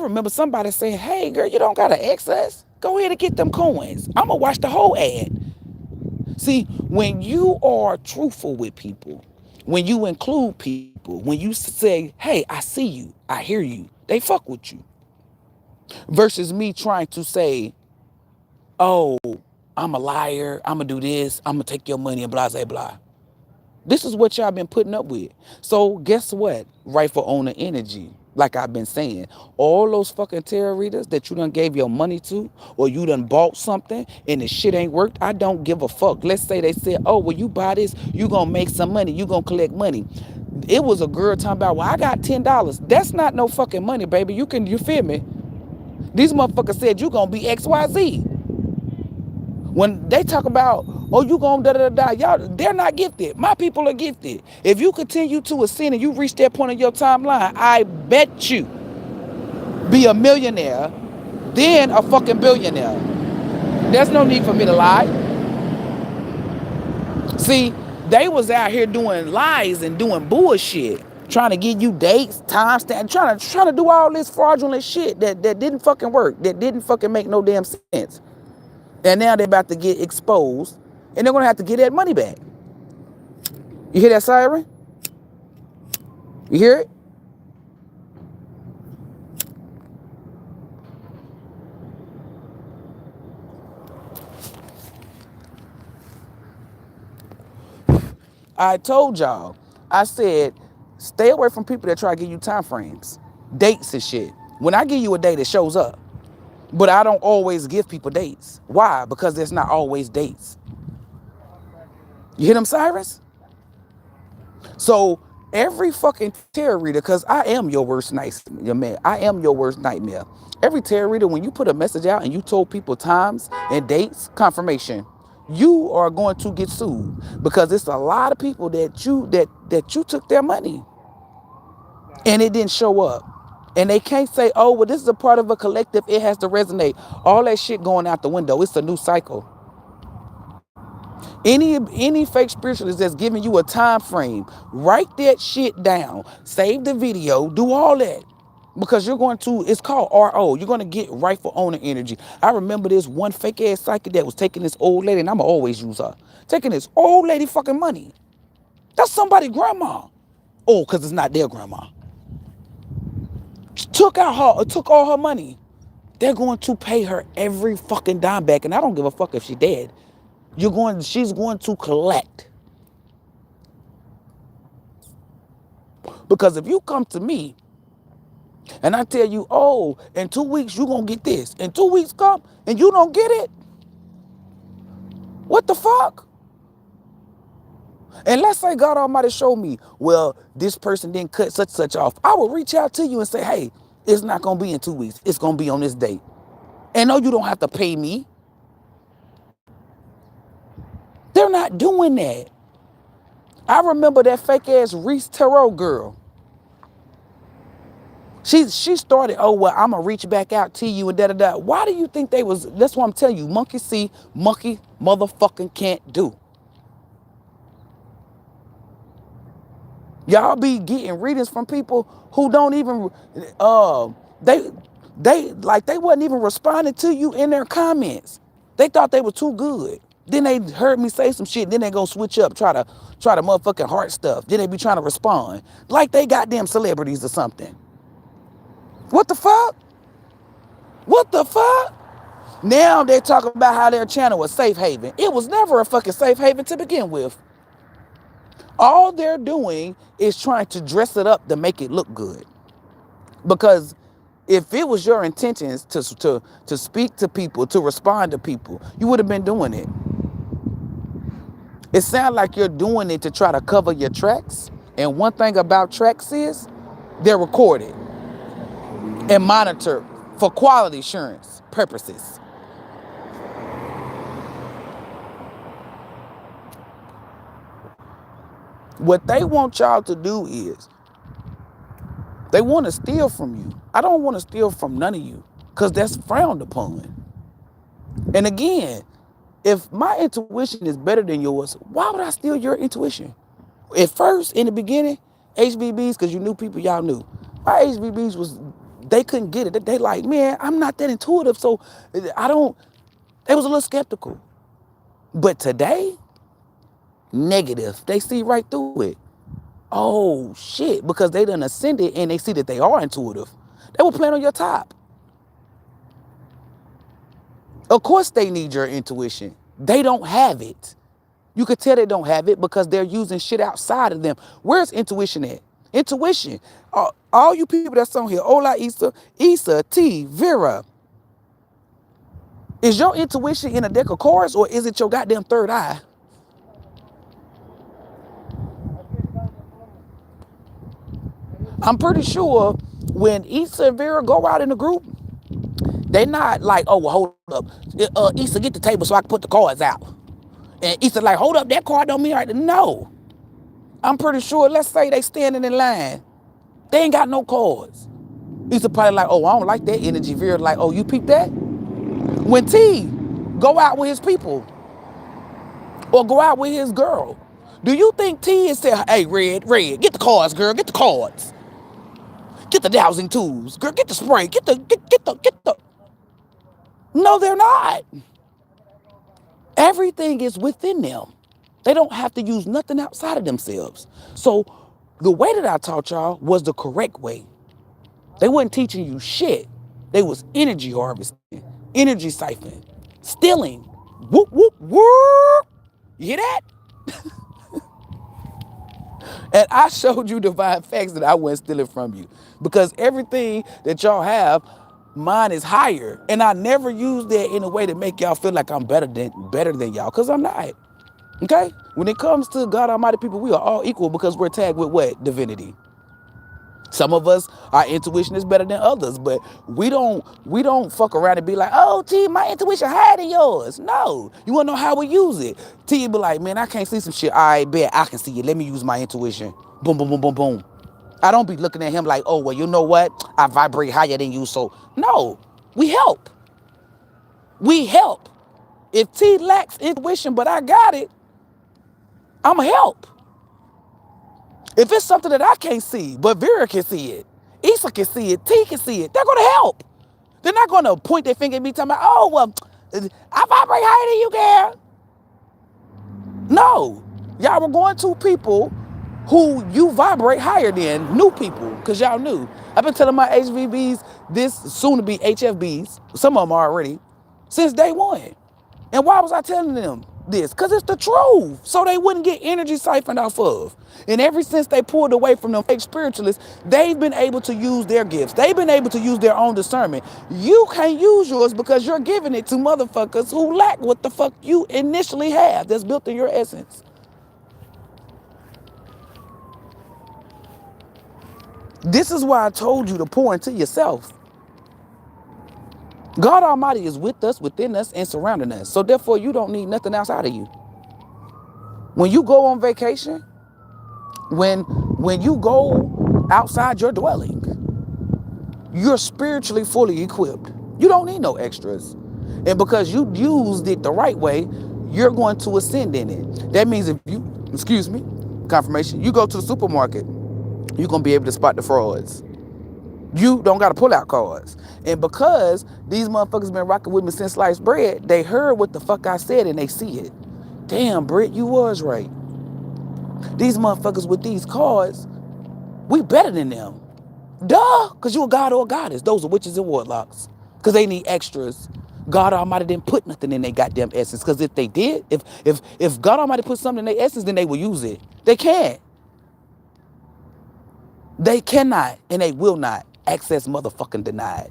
remember somebody saying, hey, girl, you don't got to access. Go ahead and get them coins. I'm going to watch the whole ad. See, when you are truthful with people, when you include people, when you say, hey, I see you, I hear you, they fuck with you. Versus me trying to say, oh, I'm a liar, I'm going to do this, I'm going to take your money and blah, blah, blah. This is what y'all been putting up with. So guess what? Rightful owner energy. Like I've been saying, all those fucking tarot readers that you done gave your money to, or you done bought something and the shit ain't worked, I don't give a fuck. Let's say they said, oh, well, you buy this, you gonna make some money, you gonna collect money. It was a girl talking about, well, I got $10. That's not no fucking money, baby. You feel me? These motherfuckers said you gonna be XYZ. When they talk about, oh, you gonna da-da-da-da, y'all, they're not gifted. My people are gifted. If you continue to ascend and you reach that point in your timeline, I bet you be a millionaire, then a fucking billionaire. There's no need for me to lie. See, they was out here doing lies and doing bullshit, trying to give you dates, time stamp, trying to do all this fraudulent shit that didn't fucking work, that didn't fucking make no damn sense. And now they're about to get exposed, and they're gonna have to get that money back. You hear that siren? You hear it? I told y'all, I said, stay away from people that try to give you time frames, dates and shit. When I give you a date, it shows up. But I don't always give people dates. Why? Because there's not always dates. You hear them sirens? So every fucking tarot reader, because I am your worst nightmare. I am your worst nightmare. Every tarot reader, when you put a message out and you told people times and dates, confirmation, you are going to get sued because it's a lot of people that you took their money and it didn't show up. And they can't say, oh, well, this is a part of a collective. It has to resonate. All that shit going out the window. It's a new cycle. Any fake spiritualist that's giving you a time frame, write that shit down. Save the video. Do all that. Because you're going to, it's called RO. You're going to get rightful owner energy. I remember this one fake ass psychic that was taking this old lady, and I'm going to always use her, taking this old lady fucking money. That's somebody's grandma. Oh, because it's not their grandma. Took all her money. They're going to pay her every fucking dime back, and I don't give a fuck if she's dead. She's going to collect. Because if you come to me and I tell you, oh, in 2 weeks you're going to get this, and 2 weeks come and you don't get it, what the fuck? And let's say God Almighty showed me, well, this person didn't cut such off. I will reach out to you and say, hey, it's not going to be in 2 weeks. It's going to be on this date. And no, you don't have to pay me. They're not doing that. I remember that fake ass Reese Tarot girl. She started, oh, well, I'm going to reach back out to you and da-da-da. Why do you think they was, that's what I'm telling you, monkey see, monkey motherfucking can't do. Y'all be getting readings from people who don't even, they wasn't even responding to you in their comments. They thought they were too good. Then they heard me say some shit. Then they go switch up, try to motherfucking heart stuff. Then they be trying to respond like they goddamn celebrities or something. What the fuck? What the fuck? Now they talk about how their channel was safe haven. It was never a fucking safe haven to begin with. All they're doing is trying to dress it up to make it look good. Because if it was your intentions to speak to people, to respond to people, you would have been doing it. It sounds like you're doing it to try to cover your tracks. And one thing about tracks is they're recorded and monitored for quality assurance purposes. What they want y'all to do is they want to steal from you. I don't want to steal from none of you because that's frowned upon. And again, if my intuition is better than yours, why would I steal your intuition? At first, in the beginning, HBBs, because you knew people y'all knew. My HBBs was, they couldn't get it. They like, man, I'm not that intuitive, so I don't, they was a little skeptical. But today, negative. They see right through it. Oh, shit, because they done ascended and they see that they are intuitive. They will plan on your top. Of course they need your intuition. They don't have it. You could tell they don't have it because they're using shit outside of them. Where's intuition at? Intuition. All you people that's on here, Ola, Issa, T, Vera. Is your intuition in a deck of cards or is it your goddamn third eye? I'm pretty sure when Issa and Vera go out in a group, they not like, oh, well, hold up. Issa, get the table so I can put the cards out. And Issa like, hold up, that card don't mean right. No. I'm pretty sure, let's say they standing in line. They ain't got no cards. Issa probably like, oh, I don't like that energy. Vera like, oh, you peep that? When T go out with his people or go out with his girl, do you think T is saying, hey, Red, get the cards, girl, get the cards. Get the dowsing tools, girl, get the spray, get the. No, they're not. Everything is within them. They don't have to use nothing outside of themselves. So the way that I taught y'all was the correct way. They wasn't teaching you shit. They was energy harvesting, energy siphoning, stealing. Whoop, whoop, whoop. You hear that? And I showed you divine facts that I wasn't stealing from you. Because everything that y'all have, mine is higher. And I never use that in a way to make y'all feel like I'm better than y'all. Because I'm not. Okay? When it comes to God Almighty people, we are all equal because we're tagged with what? Divinity. Some of us, our intuition is better than others, but we don't fuck around and be like, oh, T, my intuition higher than yours. No. You want to know how we use it? T be like, man, I can't see some shit. I bet I can see it. Let me use my intuition. Boom, boom, boom, boom, boom. I don't be looking at him like, oh, well, you know what? I vibrate higher than you, so no. We help. We help. If T lacks intuition, but I got it, I'ma help. If it's something that I can't see, but Vera can see it, Issa can see it, T can see it, they're going to help. They're not going to point their finger at me talking about, oh, well, I vibrate higher than you, girl. No. Y'all were going to people who you vibrate higher than, new people, because y'all knew. I've been telling my HVBs, this soon to be HFBs, some of them already, since day one. And why was I telling them this? Because it's the truth. So they wouldn't get energy siphoned off of. And ever since they pulled away from them fake spiritualists, they've been able to use their gifts. They've been able to use their own discernment. You can't use yours because you're giving it to motherfuckers who lack what the fuck you initially have that's built in your essence. This is why I told you to pour into yourself. God Almighty is with us, within us, and surrounding us. So therefore, you don't need nothing outside of you. When you go on vacation, when you go outside your dwelling, you're spiritually fully equipped. You don't need no extras. And because you used it the right way, you're going to ascend in it. That means if you, confirmation, you go to the supermarket, you're going to be able to spot the frauds. You don't got to pull out cards. And because these motherfuckers been rocking with me since sliced bread, they heard what the fuck I said and they see it. Damn, Britt, you was right. These motherfuckers with these cards, we better than them. Duh, because you a god or a goddess. Those are witches and warlocks. Because they need extras. God Almighty didn't put nothing in their goddamn essence. Because if they did, if God Almighty put something in their essence, then they will use it. They can't. They cannot and they will not. Access motherfucking denied.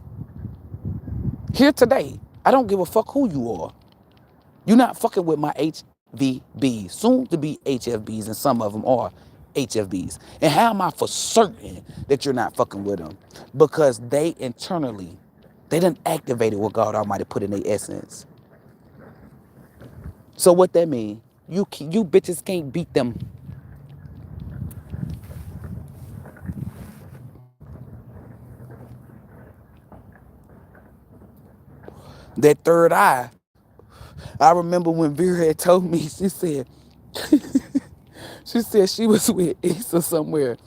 Here today, I don't give a fuck who you are. You're not fucking with my HVBs, soon to be HFBs, and some of them are HFBs. And how am I for certain that you're not fucking with them? Because they internally, they done activated what God Almighty put in their essence. So what that mean? You bitches can't beat them. That third eye. I remember when Vera had told me, she said she was with Issa somewhere.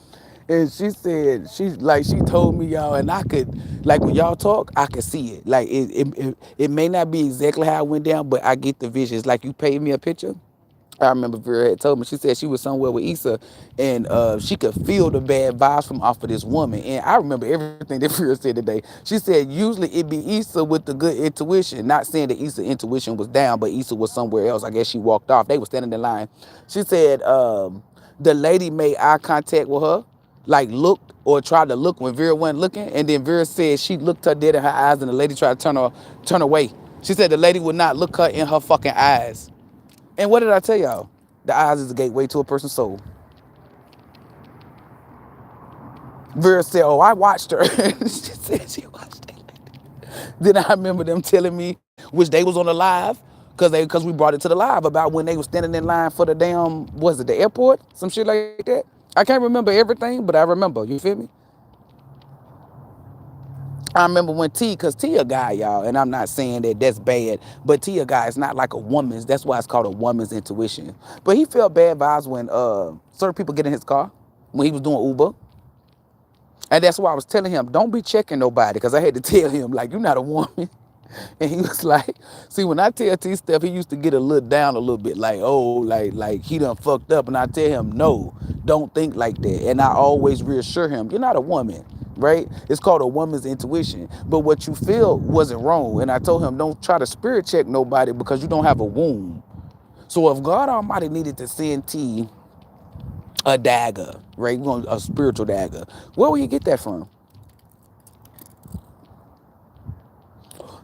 And she said, she told me, y'all, and I could, like, when y'all talk, I could see it. Like, it may not be exactly how it went down, but I get the vision. It's like you paid me a picture. I remember Vera had told me, she said she was somewhere with Issa and she could feel the bad vibes from off of this woman. And I remember everything that Vera said today. She said usually it be Issa with the good intuition. Not saying that Issa's intuition was down, but Issa was somewhere else. I guess she walked off. They were standing in line. She said the lady made eye contact with her, like looked or tried to look when Vera wasn't looking. And then Vera said she looked her dead in her eyes and the lady tried to turn away. She said the lady would not look her in her fucking eyes. And what did I tell y'all? The eyes is the gateway to a person's soul. Vera said, oh, I watched her. She said she watched it. Then I remember them telling me which day was on the live, because we brought it to the live about when they were standing in line for the damn, was it the airport? Some shit like that. I can't remember everything, but I remember. You feel me? I remember when because T a guy, y'all, and I'm not saying that that's bad, but T a guy is not like a woman's. That's why it's called a woman's intuition. But he felt bad vibes when certain people get in his car when he was doing Uber. And that's why I was telling him, don't be checking nobody, because I had to tell him, like, you're not a woman. And he was like, see, when I tell T stuff, he used to get a little down a little bit, like, oh, like he done fucked up. And I tell him, no, don't think like that. And I always reassure him, you're not a woman, right? It's called a woman's intuition. But what you feel wasn't wrong. And I told him, don't try to spirit check nobody because you don't have a womb. So if God Almighty needed to send T a dagger, right? A spiritual dagger, where will you get that from?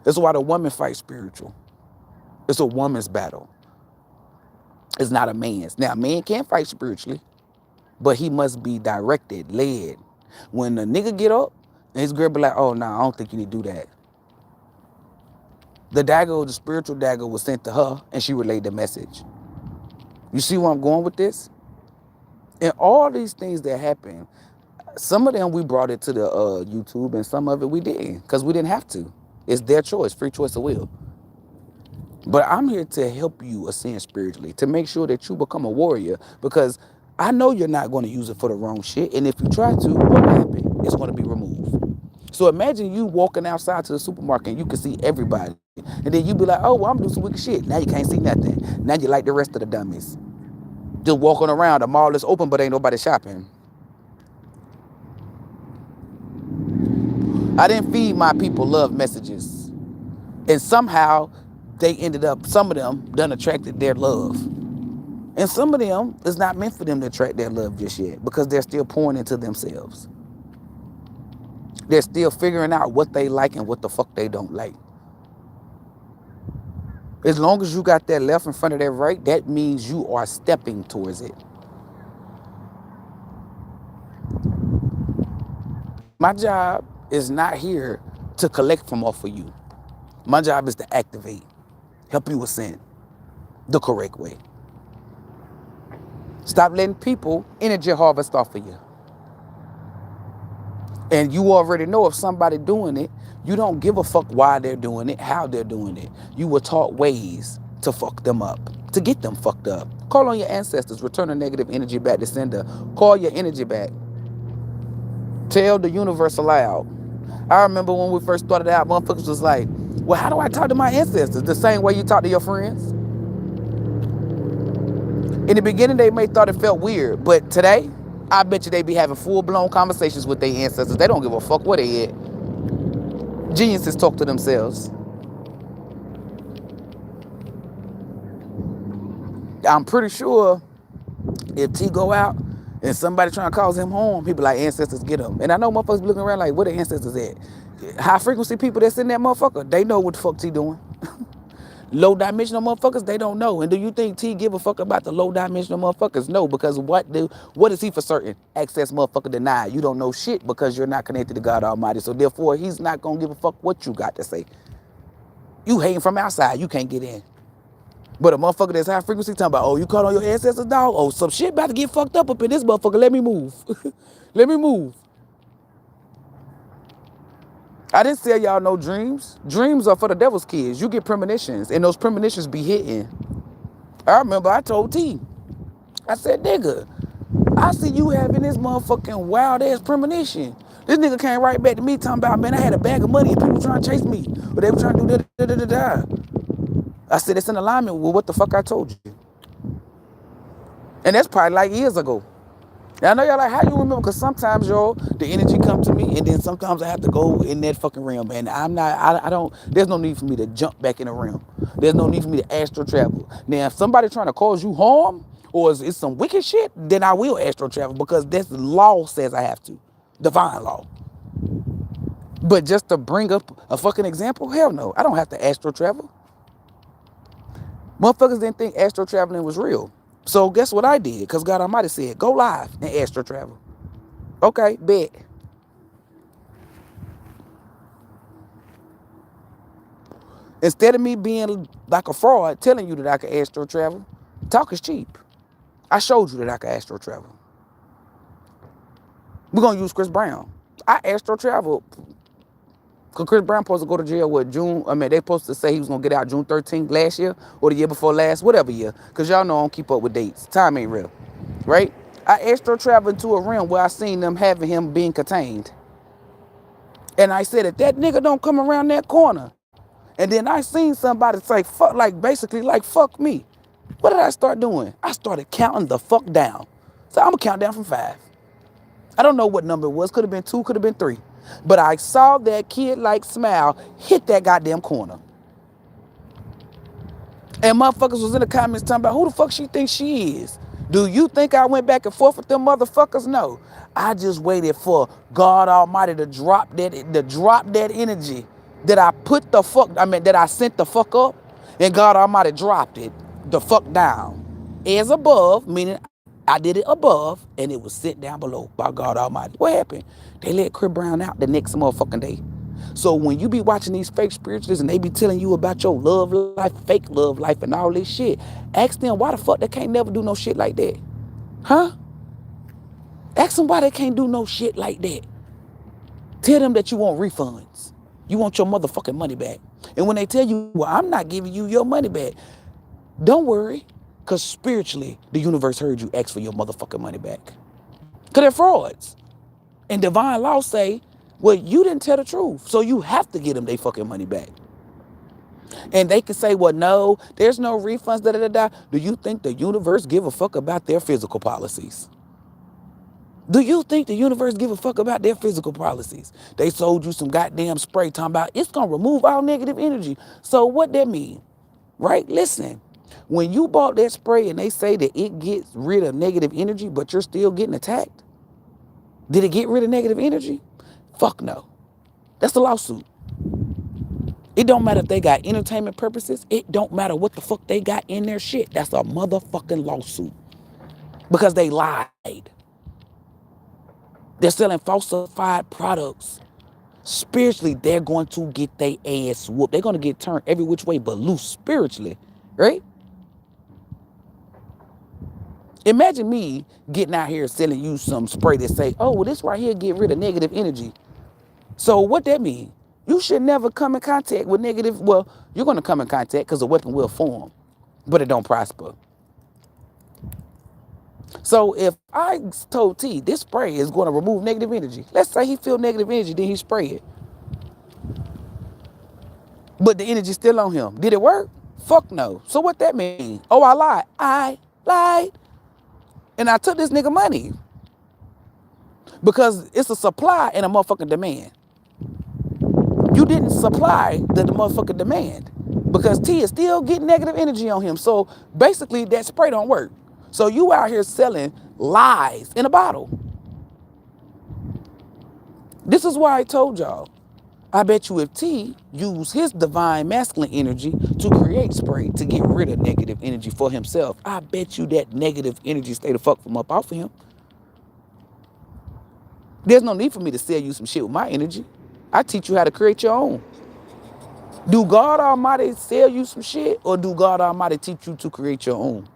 That's why the woman fights spiritual. It's a woman's battle. It's not a man's. Now, a man can fight spiritually, but he must be directed, led. When the nigga get up, and his girl be like, oh, no, I don't think you need to do that. The dagger, the spiritual dagger, was sent to her, and she relayed the message. You see where I'm going with this? And all these things that happen, some of them we brought it to the YouTube, and some of it we didn't, because we didn't have to. It's their choice, free choice of will. But I'm here to help you ascend spiritually, to make sure that you become a warrior, because I know you're not going to use it for the wrong shit. And if you try to, what will happen? It's going to be removed. So imagine you walking outside to the supermarket and you can see everybody. And then you be like, oh, well, I'm doing some wicked shit. Now you can't see nothing. Now you like the rest of the dummies. Just walking around, the mall is open, but ain't nobody shopping. I didn't feed my people love messages. And somehow they ended up, some of them done attracted their love. And some of them, it's not meant for them to attract their love just yet, because they're still pouring into themselves. They're still figuring out what they like and what the fuck they don't like. As long as you got that left in front of that right, that means you are stepping towards it. My job is not here to collect from off of you. My job is to activate, help you ascend the correct way. Stop letting people energy harvest off of you. And you already know if somebody doing it, you don't give a fuck why they're doing it, how they're doing it. You were taught ways to fuck them up, to get them fucked up. Call on your ancestors, return the negative energy back to sender. Call your energy back. Tell the universe aloud, I remember when we first started out, motherfuckers was like, well, how do I talk to my ancestors? The same way you talk to your friends. In the beginning, they may thought it felt weird, but today, I bet you they be having full-blown conversations with their ancestors. They don't give a fuck where they at. Geniuses talk to themselves. I'm pretty sure if T go out and somebody trying to cause him harm, people like ancestors get him. And I know motherfuckers be looking around like, where the ancestors at? High frequency people that's in that motherfucker, they know what the fuck T doing. Low dimensional motherfuckers, they don't know. And do you think T give a fuck about the low dimensional motherfuckers? No, because what is he for certain? Access motherfucker denied. You don't know shit because you're not connected to God Almighty. So therefore, he's not gonna give a fuck what you got to say. You hating from outside, you can't get in. But a motherfucker that's high frequency talking about, oh, you caught on your ancestors, dog? Oh, some shit about to get fucked up in this motherfucker. Let me move. Let me move. I didn't sell y'all no dreams. Dreams are for the devil's kids. You get premonitions, and those premonitions be hitting. I remember I told T, I said, nigga, I see you having this motherfucking wild ass premonition. This nigga came right back to me talking about, man, I had a bag of money and people trying to chase me. But they were trying to do da. I said, it's in alignment with what the fuck I told you. And that's probably like years ago. Now I know y'all like, how you remember? Because sometimes, y'all, the energy comes to me, and then sometimes I have to go in that fucking realm. And I don't, there's no need for me to jump back in the realm. There's no need for me to astral travel. Now, if somebody trying to cause you harm, or it's some wicked shit, then I will astral travel because that's the law says I have to. Divine law. But just to bring up a fucking example, hell no. I don't have to astral travel. Motherfuckers didn't think astral traveling was real. So guess what I did? Because God Almighty said, go live and astral travel. Okay, bet. Instead of me being like a fraud, telling you that I could astral travel, talk is cheap. I showed you that I could astral travel. We're going to use Chris Brown. I astral traveled. Because Chris Brown supposed to go to jail with they supposed to say he was going to get out June 13th last year or the year before last, whatever year. Because y'all know I don't keep up with dates. Time ain't real. Right? I astral traveled to a realm where I seen them having him being contained. And I said, if that nigga don't come around that corner, and then I seen somebody say, fuck, like basically like, fuck me. What did I start doing? I started counting the fuck down. So I'm going to count down from 5. I don't know what number it was. Could have been 2, could have been 3. But I saw that kid-like smile hit that goddamn corner. And motherfuckers was in the comments talking about who the fuck she thinks she is. Do you think I went back and forth with them motherfuckers? No. I just waited for God Almighty to drop that energy that I sent the fuck up, and God Almighty dropped it the fuck down. As above, meaning I did it above, and it was sent down below by God Almighty. What happened? They let Chris Brown out the next motherfucking day. So when you be watching these fake spiritualists and they be telling you about your love life, fake love life, and all this shit, ask them why the fuck they can't never do no shit like that. Huh? Ask them why they can't do no shit like that. Tell them that you want refunds. You want your motherfucking money back. And when they tell you, well, I'm not giving you your money back, don't worry, because spiritually, the universe heard you ask for your motherfucking money back. Because they're frauds. And divine law say, well, you didn't tell the truth, so you have to get them their fucking money back. And they can say, well, no, there's no refunds, da-da-da-da. Do you think the universe give a fuck about their physical policies? Do you think the universe give a fuck about their physical policies? They sold you some goddamn spray talking about it's going to remove all negative energy. So what that mean? Right? Listen, when you bought that spray and they say that it gets rid of negative energy, but you're still getting attacked, did it get rid of negative energy? Fuck no. That's a lawsuit. It don't matter if they got entertainment purposes. It don't matter what the fuck they got in their shit. That's a motherfucking lawsuit. Because they lied. They're selling falsified products. Spiritually, they're going to get their ass whooped. They're going to get turned every which way but loose spiritually. Right? Imagine me getting out here selling you some spray that say, oh, well, this right here get rid of negative energy. So what that mean? You should never come in contact with negative. Well, you're going to come in contact because the weapon will form, but it don't prosper. So if I told T, this spray is going to remove negative energy. Let's say he feel negative energy, then he spray it. But the energy's still on him. Did it work? Fuck no. So what that mean? Oh, I lied. I lied. And I took this nigga money. Because it's a supply and a motherfucking demand. You didn't supply the motherfucking demand. Because T is still getting negative energy on him. So basically that spray don't work. So you out here selling lies in a bottle. This is why I told y'all. I bet you if T used his divine masculine energy to create spray to get rid of negative energy for himself, I bet you that negative energy stay the fuck from up off of him. There's no need for me to sell you some shit with my energy. I teach you how to create your own. Do God Almighty sell you some shit, or do God Almighty teach you to create your own?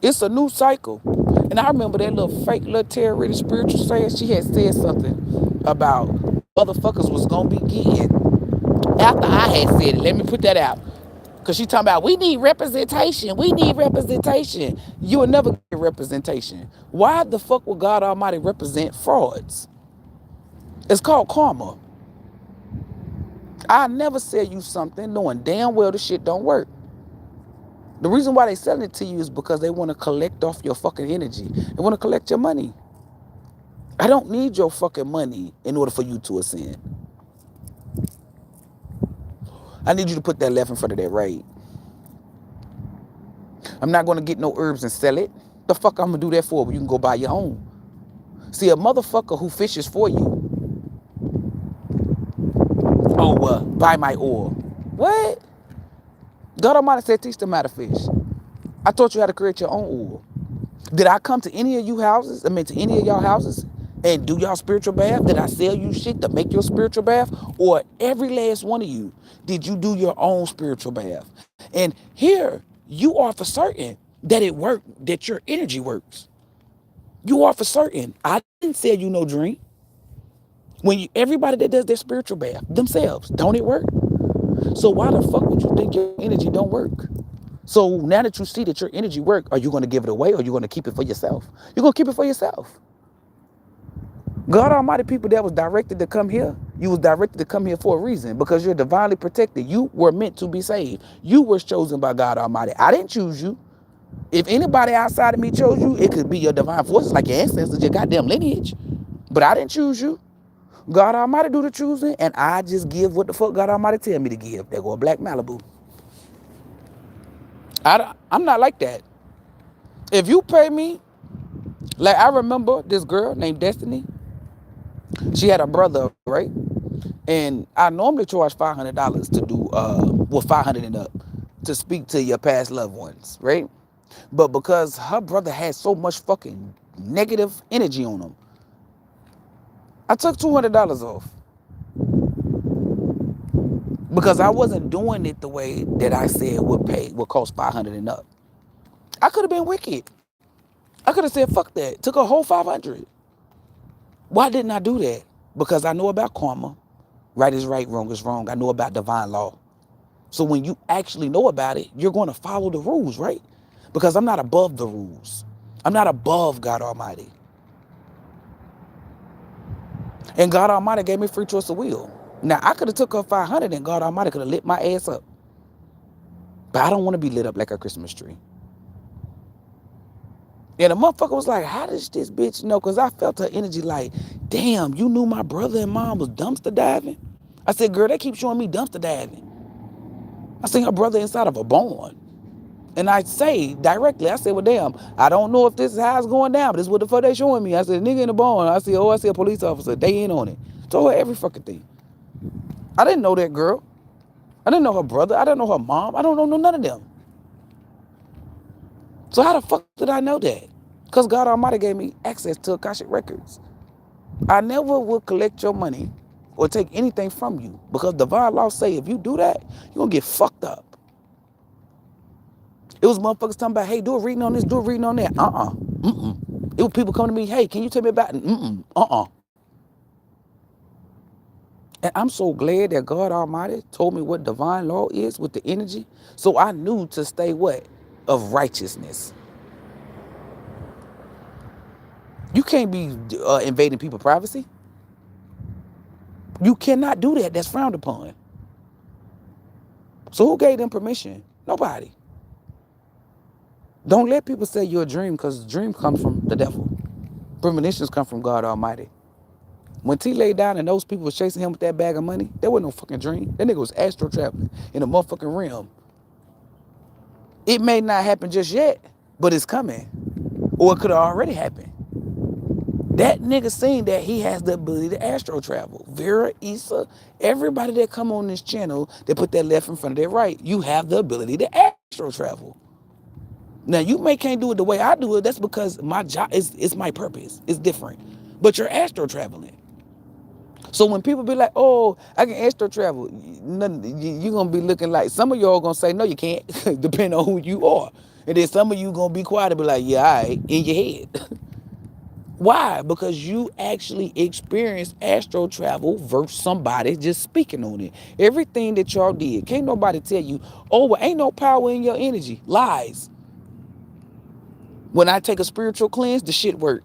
It's a new cycle. And I remember that little fake little terrorist spiritual saying, she had said something about motherfuckers was gonna be getting, after I had said it, let me put that out. Cause she talking about we need representation. We need representation. You will never get representation. Why the fuck would God Almighty represent frauds? It's called karma. I never sell you something knowing damn well the shit don't work. The reason why they selling it to you is because they want to collect off your fucking energy. They want to collect your money. I don't need your fucking money in order for you to ascend. I need you to put that left in front of that right. I'm not going to get no herbs and sell it. The fuck I'm going to do that for when you can go buy your own? See, a motherfucker who fishes for you. Oh, buy my oil. What? God Almighty said, teach them how to fish. I taught you how to create your own oil. Did I come to any of you houses, to any of y'all houses and do y'all spiritual bath? Did I sell you shit to make your spiritual bath? Or every last one of you, did you do your own spiritual bath? And here, you are for certain that it worked, that your energy works. You are for certain. I didn't sell you no drink. Everybody that does their spiritual bath themselves, don't it work? So why the fuck would you think your energy don't work? So now that you see that your energy work, are you going to give it away, or are you going to keep it for yourself? You're going to keep it for yourself. God Almighty, people that was directed to come here, you was directed to come here for a reason, because you're divinely protected. You were meant to be saved. You were chosen by God Almighty. I didn't choose you. If anybody outside of me chose you, it could be your divine forces, like your ancestors, your goddamn lineage. But I didn't choose you. God Almighty do the choosing, and I just give what the fuck God Almighty tell me to give. There go a black Malibu. I'm not like that. If you pay me, like I remember this girl named Destiny. She had a brother, right? And I normally charge $500 to do, $500 and up, to speak to your past loved ones, right? But because her brother had so much fucking negative energy on him, I took $200 off. Because I wasn't doing it the way that I said would cost $500 and up. I could have been wicked. I could have said, fuck that. Took a whole $500. Why didn't I do that? Because I know about karma. Right is right, wrong is wrong. I know about divine law. So when you actually know about it, you're going to follow the rules, right? Because I'm not above the rules. I'm not above God Almighty. And God Almighty gave me free choice of will. Now, I could have took her 500 and God Almighty could have lit my ass up. But I don't want to be lit up like a Christmas tree. And the motherfucker was like, how does this bitch know? Because I felt her energy like, damn, you knew my brother and mom was dumpster diving? I said, girl, they keep showing me dumpster diving. I seen her brother inside of a barn. And I say directly, I said, well, damn, I don't know if this is how it's going down, but this is what the fuck they showing me. I said, nigga in the barn. I said, I see a police officer. They in on it. Told her every fucking thing. I didn't know that girl. I didn't know her brother. I didn't know her mom. I don't know none of them. So how the fuck did I know that? Because God Almighty gave me access to Akashic Records. I never will collect your money or take anything from you, because divine law say if you do that, you're going to get fucked up. It was motherfuckers talking about, hey, do a reading on this, do a reading on that. It was people coming to me, hey, can you tell me about it? And I'm so glad that God Almighty told me what divine law is with the energy. So I knew to stay what? Of righteousness. You can't be invading people's privacy. You cannot do that. That's frowned upon. So who gave them permission? Nobody. Don't let people say you're a dream, because dream comes from the devil. Premonitions come from God Almighty. When T laid down and those people was chasing him with that bag of money, there wasn't no fucking dream. That nigga was astral traveling in a motherfucking realm. It may not happen just yet, but it's coming. Or it could have already happened. That nigga seen that he has the ability to astral travel. Vera, Issa, everybody that come on this channel, they put their left in front of their right. You have the ability to astral travel. Now, you can't do it the way I do it. That's because my job is my purpose. It's different. But you're astral traveling. So when people be like, oh, I can astral travel, you're going to be looking like, some of y'all going to say, no, you can't, depending on who you are. And then some of you going to be quiet and be like, yeah, all right, in your head. Why? Because you actually experienced astral travel versus somebody just speaking on it. Everything that y'all did, can't nobody tell you, oh, well, ain't no power in your energy. Lies. When I take a spiritual cleanse, the shit work.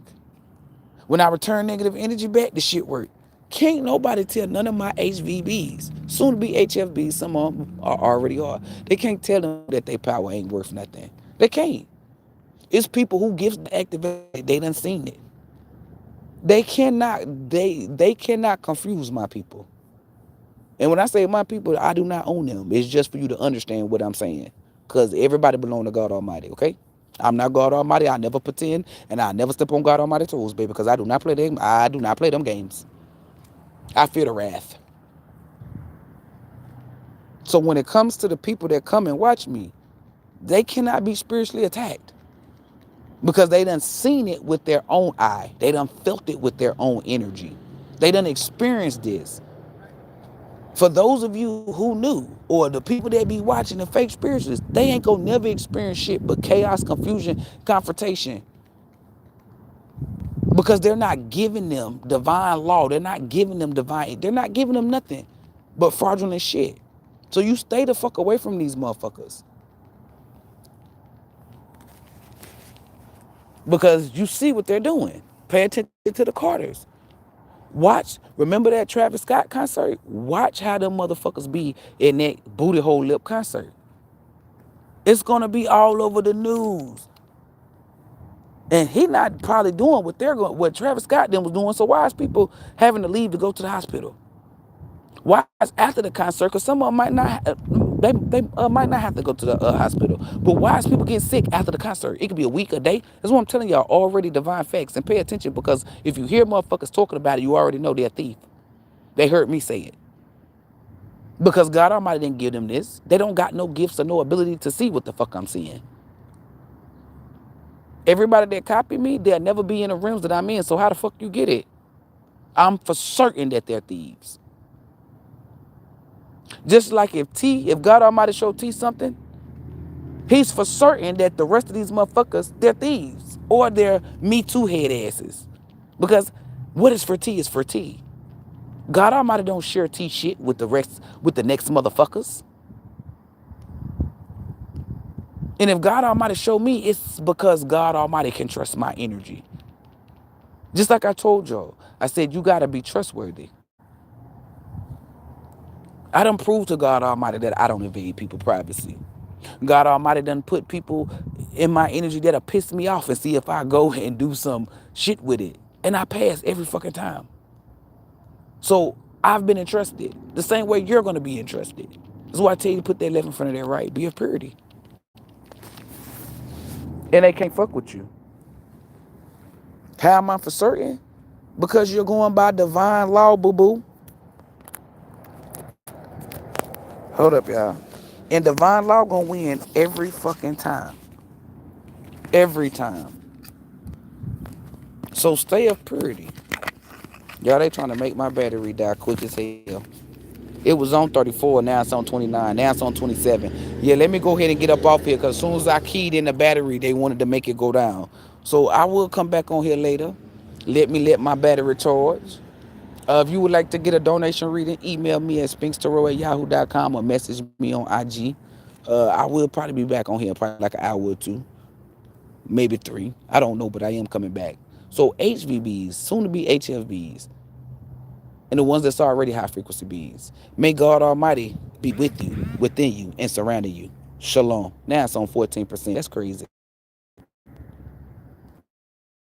When I return negative energy back, the shit work. Can't nobody tell none of my HVBs, soon to be HFBs, some of them already are. They can't tell them that their power ain't worth nothing. They can't. It's people who gifts activate, they done seen it. They cannot confuse my people. And when I say my people, I do not own them. It's just for you to understand what I'm saying. Because everybody belong to God Almighty, okay? I'm not God Almighty. I never pretend, and I never step on God Almighty's toes, baby, because I do not play them games. I fear the wrath. So when it comes to the people that come and watch me, they cannot be spiritually attacked. Because they done seen it with their own eye. They done felt it with their own energy. They done experienced this. For those of you who knew, or the people that be watching the fake spiritualists, they ain't gonna never experience shit but chaos, confusion, confrontation. Because they're not giving them divine law. They're not giving them nothing but fraudulent shit. So you stay the fuck away from these motherfuckers. Because you see what they're doing. Pay attention to the Carters. Remember that Travis Scott concert? Watch how them motherfuckers be in that booty hole lip concert. It's gonna be all over the news. And he not probably doing what Travis Scott then was doing. So why is people having to leave to go to the hospital? Why is after the concert? Because some of them might not, they might not have to go to the hospital. But why is people getting sick after the concert? It could be a week, a day. That's what I'm telling y'all. Already divine facts. And pay attention, because if you hear motherfuckers talking about it, you already know they're a thief. They heard me say it. Because God Almighty didn't give them this. They don't got no gifts or no ability to see what the fuck I'm seeing. Everybody that copy me, they'll never be in the realms that I'm in. So how the fuck you get it? I'm for certain that they're thieves. Just like if God Almighty showed T something, he's for certain that the rest of these motherfuckers, they're thieves. Or they're Me Too head asses. Because what is for T is for T. God Almighty don't share T shit with the next motherfuckers. And if God Almighty show me, it's because God Almighty can trust my energy. Just like I told y'all, I said, you gotta be trustworthy. I done proved to God Almighty that I don't invade people's privacy. God Almighty done put people in my energy that'll piss me off and see if I go and do some shit with it. And I pass every fucking time. So I've been entrusted the same way you're gonna be entrusted. That's why I tell you to put that left in front of that right. Be of purity. And they can't fuck with you. How am I for certain? Because you're going by divine law, boo-boo. Hold up, y'all. And divine law gonna win every fucking time. Every time. So stay of purity. Y'all, they trying to make my battery die quick as hell. It was on 34, now it's on 29, now it's on 27. Yeah, let me go ahead and get up off here, because as soon as I keyed in the battery, they wanted to make it go down. So I will come back on here later. Let my battery charge. If you would like to get a donation reading, email me at spinkstero@yahoo.com or message me on IG. I will probably be back on here probably like an hour or two, maybe 3. I don't know, but I am coming back. So HVBs, soon to be HFBs, and the ones that's already high frequency bees. May God Almighty be with you, within you, and surrounding you. Shalom. Now it's on 14%. That's crazy.